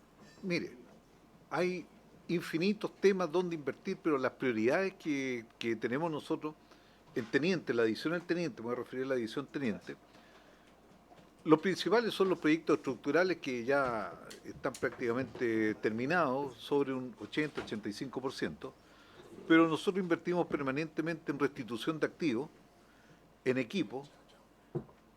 mire, hay infinitos temas donde invertir, pero las prioridades que tenemos nosotros en Teniente, la división del Teniente, me voy a referir a la división Teniente, los principales son los proyectos estructurales que ya están prácticamente terminados, sobre un 80-85%, pero nosotros invertimos permanentemente en restitución de activos, en equipo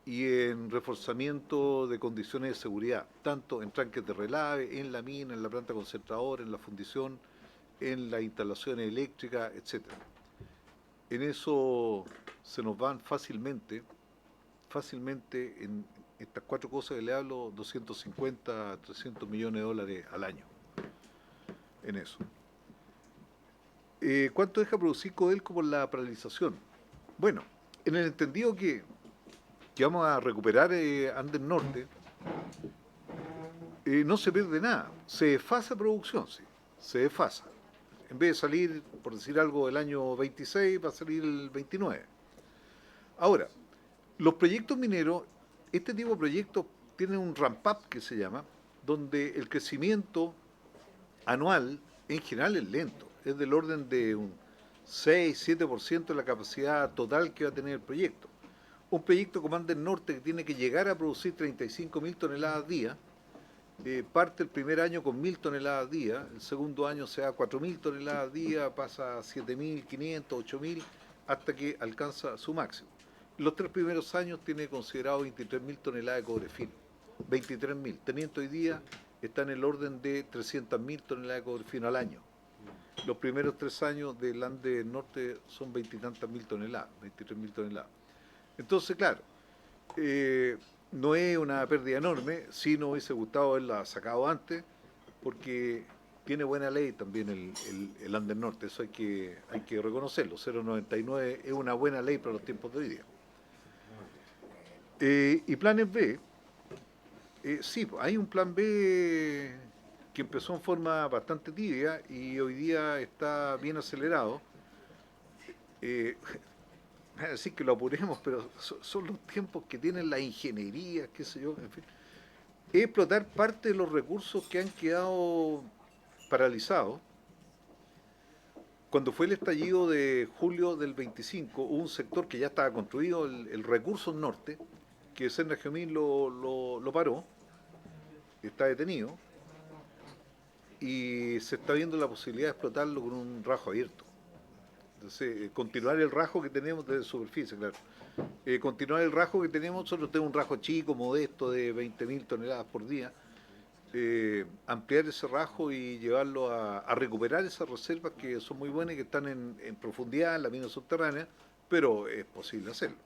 y en reforzamiento de condiciones de seguridad, tanto en tranques de relave, en la mina, en la planta concentradora, en la fundición, en las instalaciones eléctricas, etcétera. En eso se nos van fácilmente estas 4 cosas que le hablo, 250, 300 millones de dólares al año en eso. ¿Cuánto deja producir Codelco por la paralización? Bueno, en el entendido que vamos a recuperar Andes Norte, no se pierde nada, se desfasa producción, sí, se desfasa. En vez de salir, por decir algo, el año 26, va a salir el 29. Ahora, los proyectos mineros, este tipo de proyectos tienen un ramp-up que se llama, donde el crecimiento anual en general es lento, es del orden de un 6-7% de la capacidad total que va a tener el proyecto. Un proyecto como Andes Norte que tiene que llegar a producir 35.000 toneladas día, parte el primer año con 1.000 toneladas día, el segundo año se da 4.000 toneladas día, pasa a 7.500, 8.000, hasta que alcanza su máximo. Los 3 primeros años tiene considerado 23.000 toneladas de cobre fino, 23.000. Teniendo hoy día está en el orden de 300.000 toneladas de cobre fino al año. Los primeros 3 años del Andes Norte son 20 y tantas mil toneladas, 23.000 toneladas. Entonces, claro, no es una pérdida enorme, sí nos hubiese gustado haberla sacado antes, porque tiene buena ley también el Andes Norte, eso hay que reconocerlo. 0,99 es una buena ley para los tiempos de hoy día. Y planes B, sí, hay un plan B que empezó en forma bastante tibia y hoy día está bien acelerado. Así que lo apuremos, pero son los tiempos que tienen la ingeniería, qué sé yo, en fin. Es explotar parte de los recursos que han quedado paralizados. Cuando fue el estallido de julio del 25, hubo un sector que ya estaba construido, el Recursos Norte, que Serna Geomín lo paró, está detenido, y se está viendo la posibilidad de explotarlo con un rajo abierto. Entonces, continuar el rajo que tenemos de superficie, claro. Continuar el rajo que tenemos, nosotros tenemos un rajo chico, modesto, de 20.000 toneladas por día. Ampliar ese rajo y llevarlo a recuperar esas reservas que son muy buenas y que están en profundidad en la mina subterránea, pero es posible hacerlo.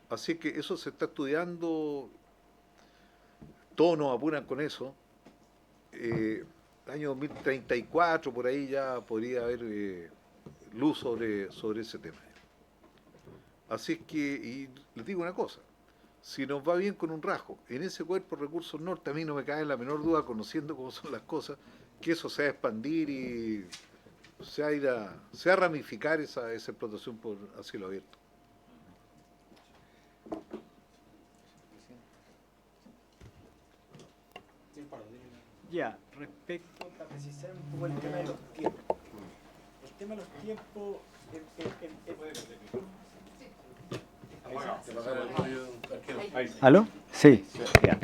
Así que eso se está estudiando, todos nos apuran con eso. Año 2034, por ahí ya podría haber luz sobre ese tema. Así es que, y les digo una cosa, si nos va bien con un rajo, en ese cuerpo Recursos Norte, a mí no me cae la menor duda, conociendo cómo son las cosas, que eso se va a expandir y se va a ramificar esa explotación a cielo abierto. Ya, respecto a precisar un poco el tema de los tiempos. El tema de los tiempos... ¿Aló? Sí, ya.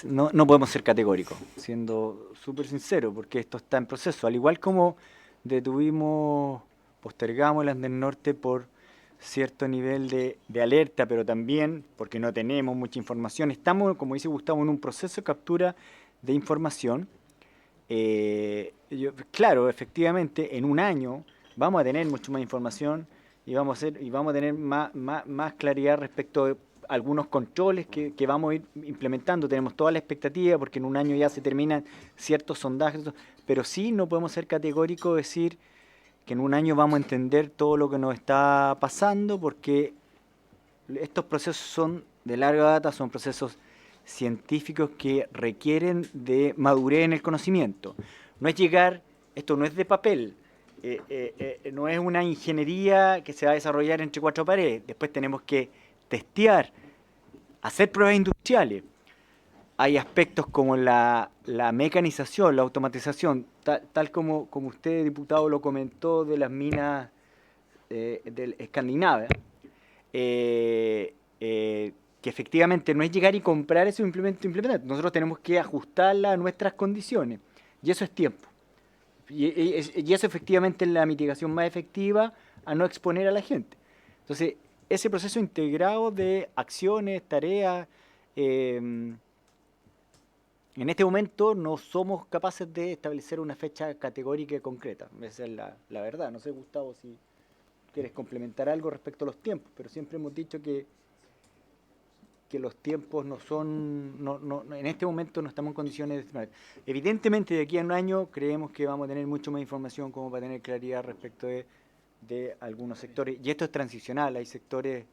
No podemos ser categóricos, siendo súper sincero, porque esto está en proceso. Al igual como postergamos el Andes Norte por cierto nivel de alerta, pero también porque no tenemos mucha información. Estamos, como dice Gustavo, en un proceso de captura de información. Claro, efectivamente, en un año vamos a tener mucho más información y vamos a tener más claridad respecto de algunos controles que vamos a ir implementando. Tenemos toda la expectativa porque en un año ya se terminan ciertos sondajes, pero sí no podemos ser categóricos, decir que en un año vamos a entender todo lo que nos está pasando, porque estos procesos son de larga data, son procesos científicos que requieren de madurez en el conocimiento. No es llegar, esto no es de papel, no es una ingeniería que se va a desarrollar entre 4 paredes. Después tenemos que testear, hacer pruebas industriales. Hay aspectos como la mecanización, la automatización, tal como usted, diputado, lo comentó de las minas del Escandinavia, que efectivamente no es llegar y comprar eso implementar. Nosotros tenemos que ajustarla a nuestras condiciones, y eso es tiempo. Y eso efectivamente es la mitigación más efectiva a no exponer a la gente. Entonces, ese proceso integrado de acciones, tareas, en este momento no somos capaces de establecer una fecha categórica y concreta. Esa es la verdad. No sé, Gustavo, si quieres complementar algo respecto a los tiempos, pero siempre hemos dicho que que los tiempos no son, en este momento no estamos en condiciones de estimar. Evidentemente, de aquí a un año creemos que vamos a tener mucho más información como para tener claridad respecto de algunos sectores. Y esto es transicional, hay sectores,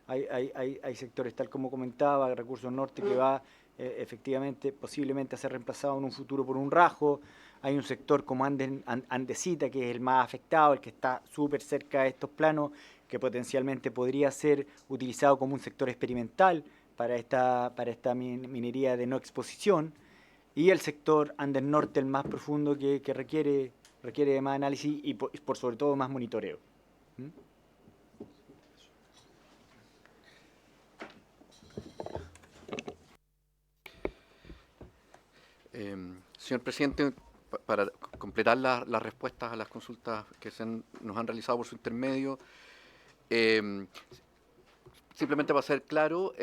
hay sectores, tal como comentaba, Recursos Norte, que va efectivamente, posiblemente a ser reemplazado en un futuro por un Rajo. Hay un sector como Andesita, que es el más afectado, el que está súper cerca de estos planos, que potencialmente podría ser utilizado como un sector experimental para esta minería de no exposición. Y el sector Andes Norte, el más profundo, que requiere de más análisis y por sobre todo más monitoreo. Señor presidente, para completar las respuestas a las consultas que nos han realizado por su intermedio, simplemente para ser claro,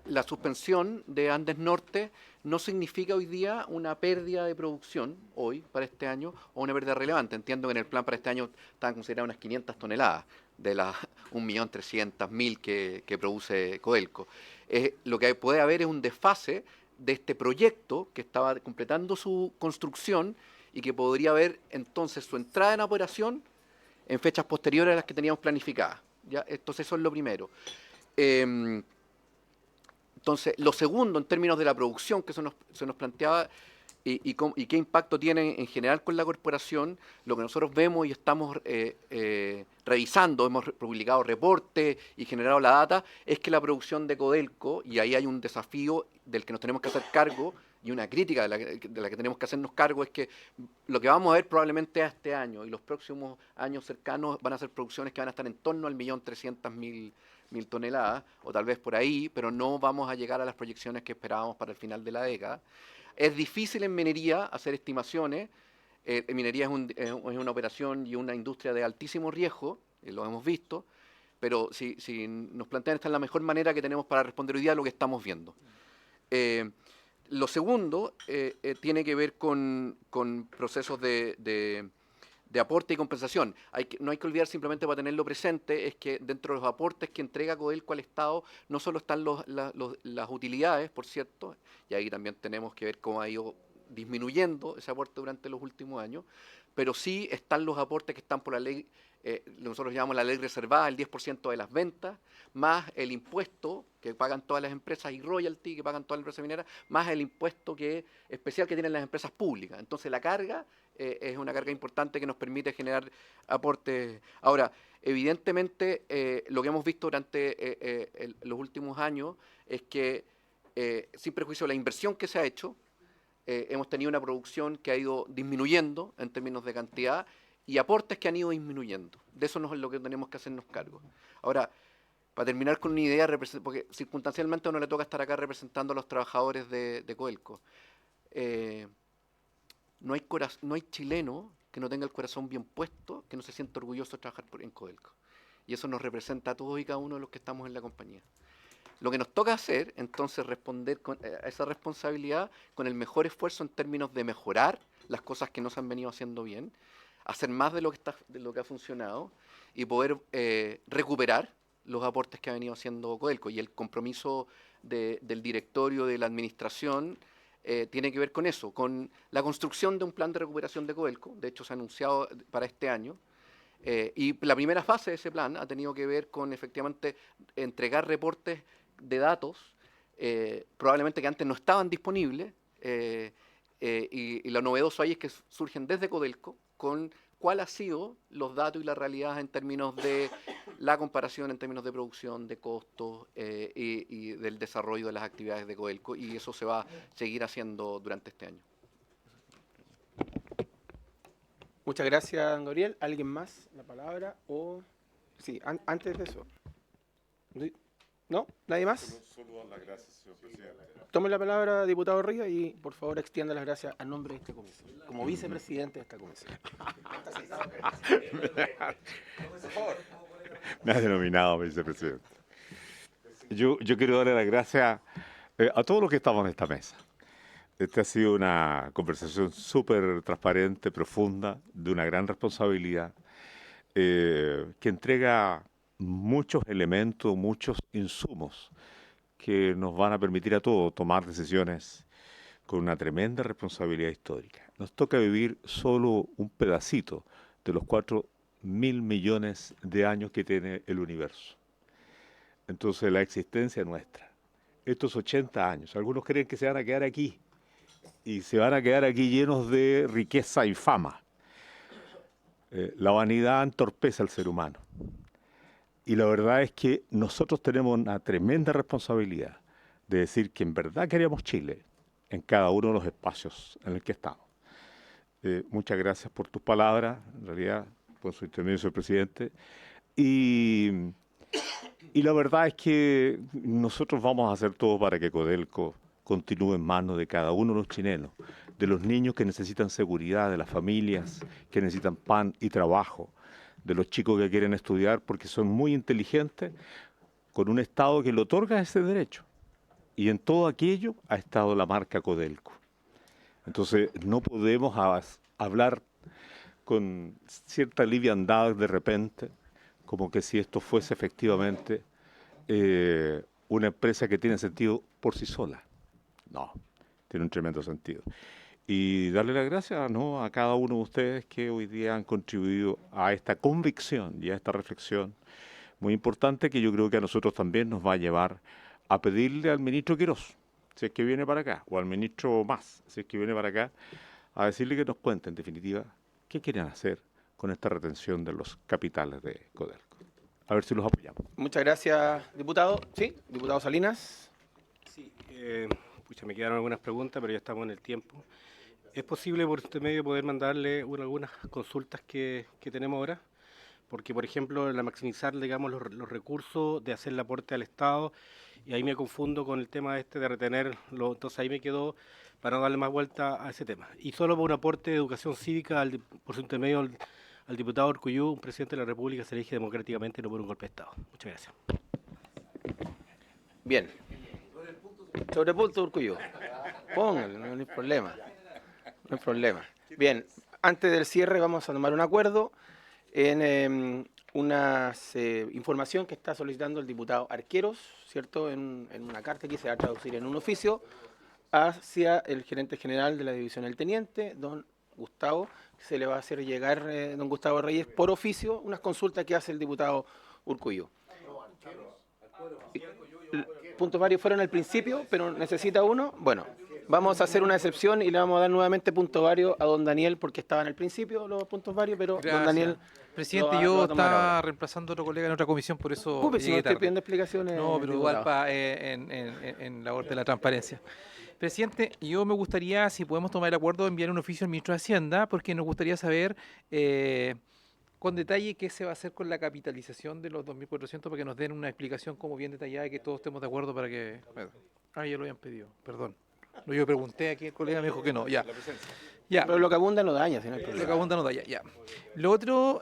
la suspensión de Andes Norte no significa hoy día una pérdida de producción, hoy, para este año, o una pérdida relevante. Entiendo que en el plan para este año estaban consideradas unas 500 toneladas de las 1.300.000 que produce Codelco. Lo que puede haber es un desfase de este proyecto que estaba completando su construcción y que podría haber entonces su entrada en operación en fechas posteriores a las que teníamos planificadas. ¿Ya? Entonces eso es lo primero. Entonces, lo segundo, en términos de la producción que se nos planteaba y qué impacto tiene en general con la corporación, lo que nosotros vemos y estamos revisando, hemos publicado reportes y generado la data, es que la producción de Codelco, y ahí hay un desafío del que nos tenemos que hacer cargo, y una crítica de la que tenemos que hacernos cargo, es que lo que vamos a ver probablemente a este año y los próximos años cercanos van a ser producciones que van a estar en torno al 1.300.000 toneladas, o tal vez por ahí, pero no vamos a llegar a las proyecciones que esperábamos para el final de la década. Es difícil en minería hacer estimaciones. Minería es una operación y una industria de altísimo riesgo, lo hemos visto, pero si nos plantean esta es la mejor manera que tenemos para responder hoy día a lo que estamos viendo. Lo segundo tiene que ver con procesos de aporte y compensación. No hay que olvidar, simplemente para tenerlo presente, es que dentro de los aportes que entrega Codelco al Estado no solo están las utilidades, por cierto, y ahí también tenemos que ver cómo ha ido disminuyendo ese aporte durante los últimos años, pero sí están los aportes que están por la ley, nosotros llamamos la ley reservada, el 10% de las ventas, más el impuesto que pagan todas las empresas y royalty que pagan todas las empresas mineras, más el impuesto especial que tienen las empresas públicas. Entonces la carga es una carga importante que nos permite generar aportes. Ahora, evidentemente, lo que hemos visto durante los últimos años es que, sin perjuicio de la inversión que se ha hecho, hemos tenido una producción que ha ido disminuyendo en términos de cantidad y aportes que han ido disminuyendo. De eso es lo que tenemos que hacernos cargo. Ahora, para terminar con una idea, porque circunstancialmente a uno le toca estar acá representando a los trabajadores de Codelco. No hay chileno que no tenga el corazón bien puesto, que no se sienta orgulloso de trabajar en Codelco. Y eso nos representa a todos y cada uno de los que estamos en la compañía. Lo que nos toca hacer, entonces, responder a esa responsabilidad con el mejor esfuerzo en términos de mejorar las cosas que no se han venido haciendo bien, hacer más de lo que ha funcionado y poder recuperar los aportes que ha venido haciendo Codelco. Y el compromiso del directorio, de la administración, tiene que ver con eso, con la construcción de un plan de recuperación de Codelco. De hecho, se ha anunciado para este año. Y la primera fase de ese plan ha tenido que ver con, efectivamente, entregar reportes de datos, probablemente que antes no estaban disponibles, y lo novedoso ahí es que surgen desde Codelco con cuál ha sido los datos y la realidad en términos de la comparación, en términos de producción, de costos y del desarrollo de las actividades de Codelco, y eso se va a seguir haciendo durante este año. Muchas gracias, don Gabriel. ¿Alguien más la palabra? Sí, antes de eso. ¿No? ¿Nadie más? Solo las gracias, señor presidente. Tome la palabra, diputado Ríos, y por favor extienda las gracias a nombre de esta comisión, como vicepresidente de esta comisión. Me ha denominado vicepresidente. Yo quiero darle las gracias a todos los que estamos en esta mesa. Esta ha sido una conversación súper transparente, profunda, de una gran responsabilidad, que entrega muchos elementos, muchos insumos que nos van a permitir a todos tomar decisiones con una tremenda responsabilidad histórica. Nos toca vivir solo un pedacito de los 4.000 millones de años que tiene el universo. Entonces la existencia nuestra, estos 80 años, algunos creen que se van a quedar aquí y se van a quedar aquí llenos de riqueza y fama. La vanidad entorpece al ser humano. Y la verdad es que nosotros tenemos una tremenda responsabilidad de decir que en verdad queremos Chile en cada uno de los espacios en el que estamos. Muchas gracias por tus palabras, en realidad, por su intervención, señor presidente. Y la verdad es que nosotros vamos a hacer todo para que Codelco continúe en manos de cada uno de los chilenos, de los niños que necesitan seguridad, de las familias que necesitan pan y trabajo, de los chicos que quieren estudiar porque son muy inteligentes, con un Estado que le otorga ese derecho. Y en todo aquello ha estado la marca Codelco. Entonces no podemos hablar con cierta liviandad de repente, como que si esto fuese efectivamente una empresa que tiene sentido por sí sola. No, tiene un tremendo sentido. Y darle las gracias, ¿no?, a cada uno de ustedes que hoy día han contribuido a esta convicción y a esta reflexión muy importante que yo creo que a nosotros también nos va a llevar a pedirle al ministro Quirós, si es que viene para acá, o al ministro Mas, si es que viene para acá, a decirle que nos cuente, en definitiva, qué quieren hacer con esta retención de los capitales de Codelco. A ver si los apoyamos. Muchas gracias, diputado. Sí, diputado Salinas. Sí, me quedaron algunas preguntas, pero ya estamos en el tiempo. ¿Es posible por este medio poder mandarle algunas consultas que tenemos ahora? Porque, por ejemplo, la maximizar, digamos, los recursos de hacer el aporte al Estado, y ahí me confundo con el tema de retenerlo, entonces ahí me quedó para no darle más vuelta a ese tema. Y solo por un aporte de educación cívica, por su intermedio, al diputado Urcullú, un presidente de la República se elige democráticamente, no por un golpe de Estado. Muchas gracias. Bien. Sobre el punto Urcullú. Póngalo, no hay problema. No hay problema. Bien, antes del cierre vamos a tomar un acuerdo en una información que está solicitando el diputado Arqueros, ¿cierto? En una carta que se va a traducir en un oficio hacia el gerente general de la división del teniente, don Gustavo. Se le va a hacer llegar, don Gustavo Reyes, por oficio, unas consultas que hace el diputado Urcullú. Puntos varios fueron al principio, pero necesita uno. Bueno, vamos a hacer una excepción y le vamos a dar nuevamente punto varios a don Daniel, porque estaban al principio los puntos varios, pero Gracias. don Daniel... Presidente, yo estaba reemplazando a otro colega en otra comisión, por eso Si no estoy pidiendo explicaciones. No, pero igual en la orden de la transparencia. Presidente, yo me gustaría, si podemos tomar el acuerdo, de enviar un oficio al ministro de Hacienda, porque nos gustaría saber con detalle qué se va a hacer con la capitalización de los 2.400, para que nos den una explicación como bien detallada y que todos estemos de acuerdo para que... Ah, ya lo habían pedido, perdón. No, yo pregunté aquí, el colega me dijo que no, ya. Ya. Pero lo que abunda no daña, si no hay problema. Lo que abunda no daña, ya. Lo otro,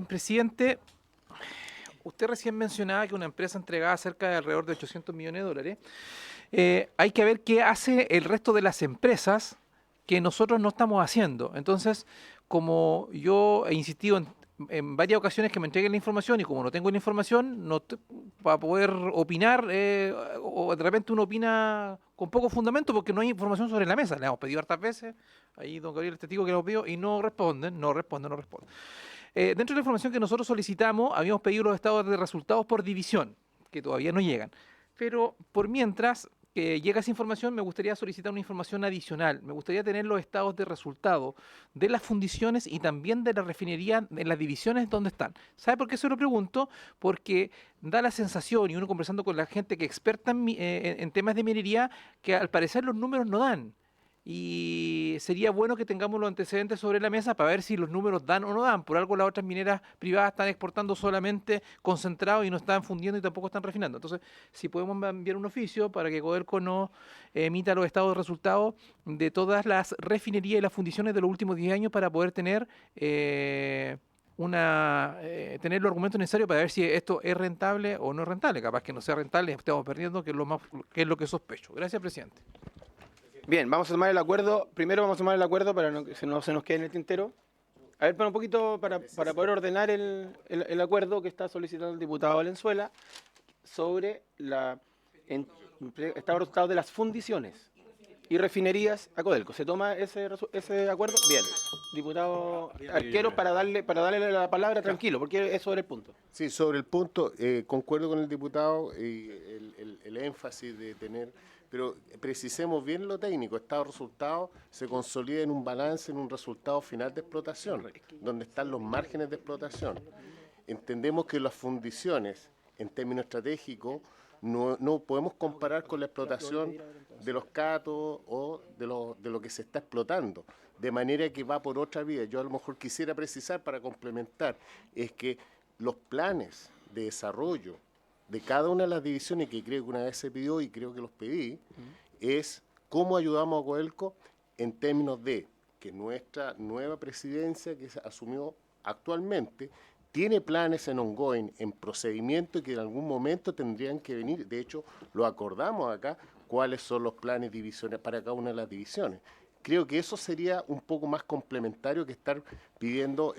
presidente, usted recién mencionaba que una empresa entregaba cerca de alrededor de 800 millones de dólares. Hay que ver qué hace el resto de las empresas que nosotros no estamos haciendo. Entonces, como yo he insistido en varias ocasiones que me entreguen la información, y como no tengo la información, para poder opinar, o de repente uno opina con poco fundamento porque no hay información sobre la mesa. Le hemos pedido hartas veces, ahí don Gabriel es testigo que le hemos pedido, y no responden. Dentro de la información que nosotros solicitamos, habíamos pedido los estados de resultados por división, que todavía no llegan. Pero por mientras llega esa información, me gustaría solicitar una información adicional. Me gustaría tener los estados de resultado de las fundiciones y también de la refinería en las divisiones donde están. ¿Sabe por qué se lo pregunto? Porque da la sensación, y uno conversando con la gente que es experta en temas de minería, que al parecer los números no dan. Y sería bueno que tengamos los antecedentes sobre la mesa para ver si los números dan o no dan. Por algo las otras mineras privadas están exportando solamente concentrado y no están fundiendo y tampoco están refinando. Entonces, si podemos enviar un oficio para que Codelco nos emita los estados de resultados de todas las refinerías y las fundiciones de los últimos 10 años para poder tener tener los argumentos necesarios para ver si esto es rentable o no es rentable. Capaz que no sea rentable, estamos perdiendo, que es lo que sospecho. Gracias, presidente. Bien, vamos a tomar el acuerdo. Primero vamos a tomar el acuerdo para que no se nos quede en el tintero. A ver, un poquito para poder ordenar el acuerdo que está solicitando el diputado Valenzuela sobre estado resultado de las fundiciones y refinerías a Codelco. ¿Se toma ese acuerdo? Bien. Diputado Arquero, para darle la palabra, tranquilo, porque es sobre el punto. Sí, sobre el punto, concuerdo con el diputado y el énfasis de tener, pero precisemos bien lo técnico. Estado-resultado se consolida en un balance, en un resultado final de explotación, donde están los márgenes de explotación. Entendemos que las fundiciones, en términos estratégicos, no podemos comparar con la explotación de los catos o de lo que se está explotando, de manera que va por otra vía. Yo a lo mejor quisiera precisar para complementar, es que los planes de desarrollo de cada una de las divisiones, que creo que una vez se pidió y creo que los pedí, es cómo ayudamos a Codelco en términos de que nuestra nueva presidencia que se asumió actualmente tiene planes en ongoing, en procedimiento, y que en algún momento tendrían que venir. De hecho, lo acordamos acá, cuáles son los planes divisiones para cada una de las divisiones. Creo que eso sería un poco más complementario que estar pidiendo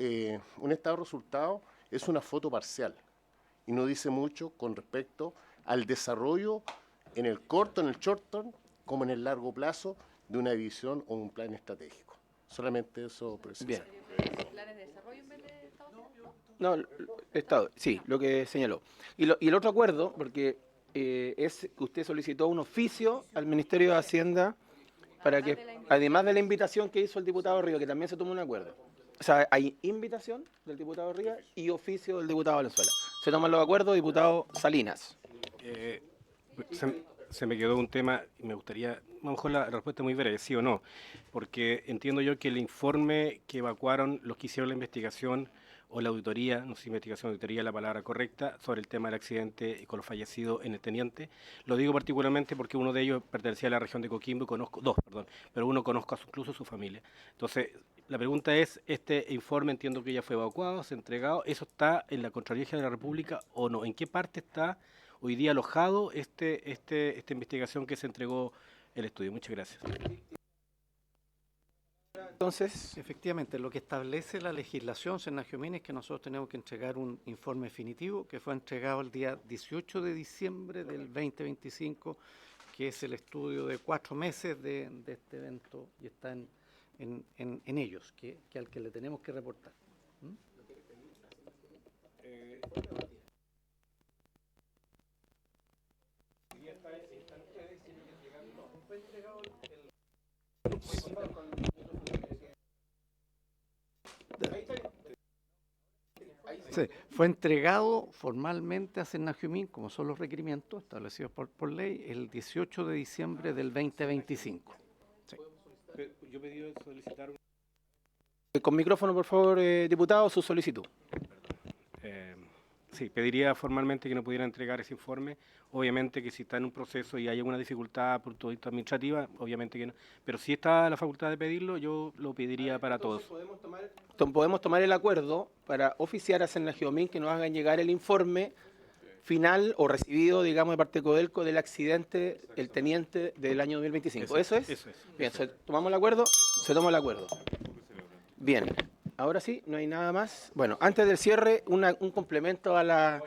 un estado de resultado. Es una foto parcial y no dice mucho con respecto al desarrollo en el corto, en el short term, como en el largo plazo de una división o un plan estratégico. Solamente eso precisa. Bien. ¿Planes de desarrollo en vez de Estado? No, Estado, sí, lo que señaló. Y el otro acuerdo, porque es que usted solicitó un oficio al Ministerio de Hacienda para que, además de la invitación que hizo el diputado Río, que también se tomó un acuerdo. O sea, hay invitación del diputado Ríos y oficio del diputado Valenzuela. Se toman los acuerdos, diputado Salinas. Se me quedó un tema y me gustaría, a lo mejor la respuesta es muy breve, sí o no, porque entiendo yo que el informe que evacuaron los que hicieron la investigación o la auditoría, no sé si investigación o auditoría es la palabra correcta, sobre el tema del accidente con los fallecidos en el Teniente. Lo digo particularmente porque uno de ellos pertenecía a la región de Coquimbo y conozco, pero uno conozco incluso a su familia. Entonces, la pregunta es, este informe entiendo que ya fue evacuado, se ha entregado, ¿eso está en la Contraloría General de la República o no? ¿En qué parte está hoy día alojado esta investigación que se entregó el estudio? Muchas gracias. Entonces, efectivamente, lo que establece la legislación Senagio-Min es que nosotros tenemos que entregar un informe definitivo que fue entregado el día 18 de diciembre del 2025, que es el estudio de 4 meses de este evento y está en ellos, que al que le tenemos que reportar. Sí, fue entregado formalmente a Senagio-Min, como son los requerimientos establecidos por ley, el 18 de diciembre del 2025. Sí. Yo pedí solicitar con micrófono, por favor, diputado, su solicitud. Sí, pediría formalmente que no pudiera entregar ese informe. Obviamente que si está en un proceso y hay alguna dificultad por todo esto administrativa, obviamente que no. Pero si está la facultad de pedirlo, yo lo pediría para todos. Podemos tomar el acuerdo para oficiar a Senagio-Min que nos hagan llegar el informe final o recibido, digamos, de parte de Codelco del accidente, el Teniente del año 2025. ¿Eso es? Eso es. Bien, ¿tomamos el acuerdo? Se toma el acuerdo. Bien. Ahora sí, no hay nada más. Bueno, antes del cierre, un complemento a la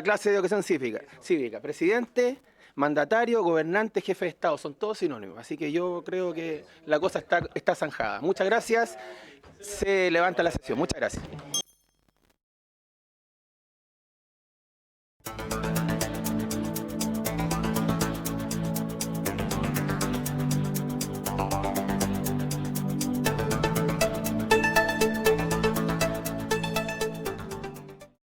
clase de educación cívica. Presidente, mandatario, gobernante, jefe de Estado, son todos sinónimos. Así que yo creo que la cosa está zanjada. Muchas gracias. Se levanta la sesión. Muchas gracias.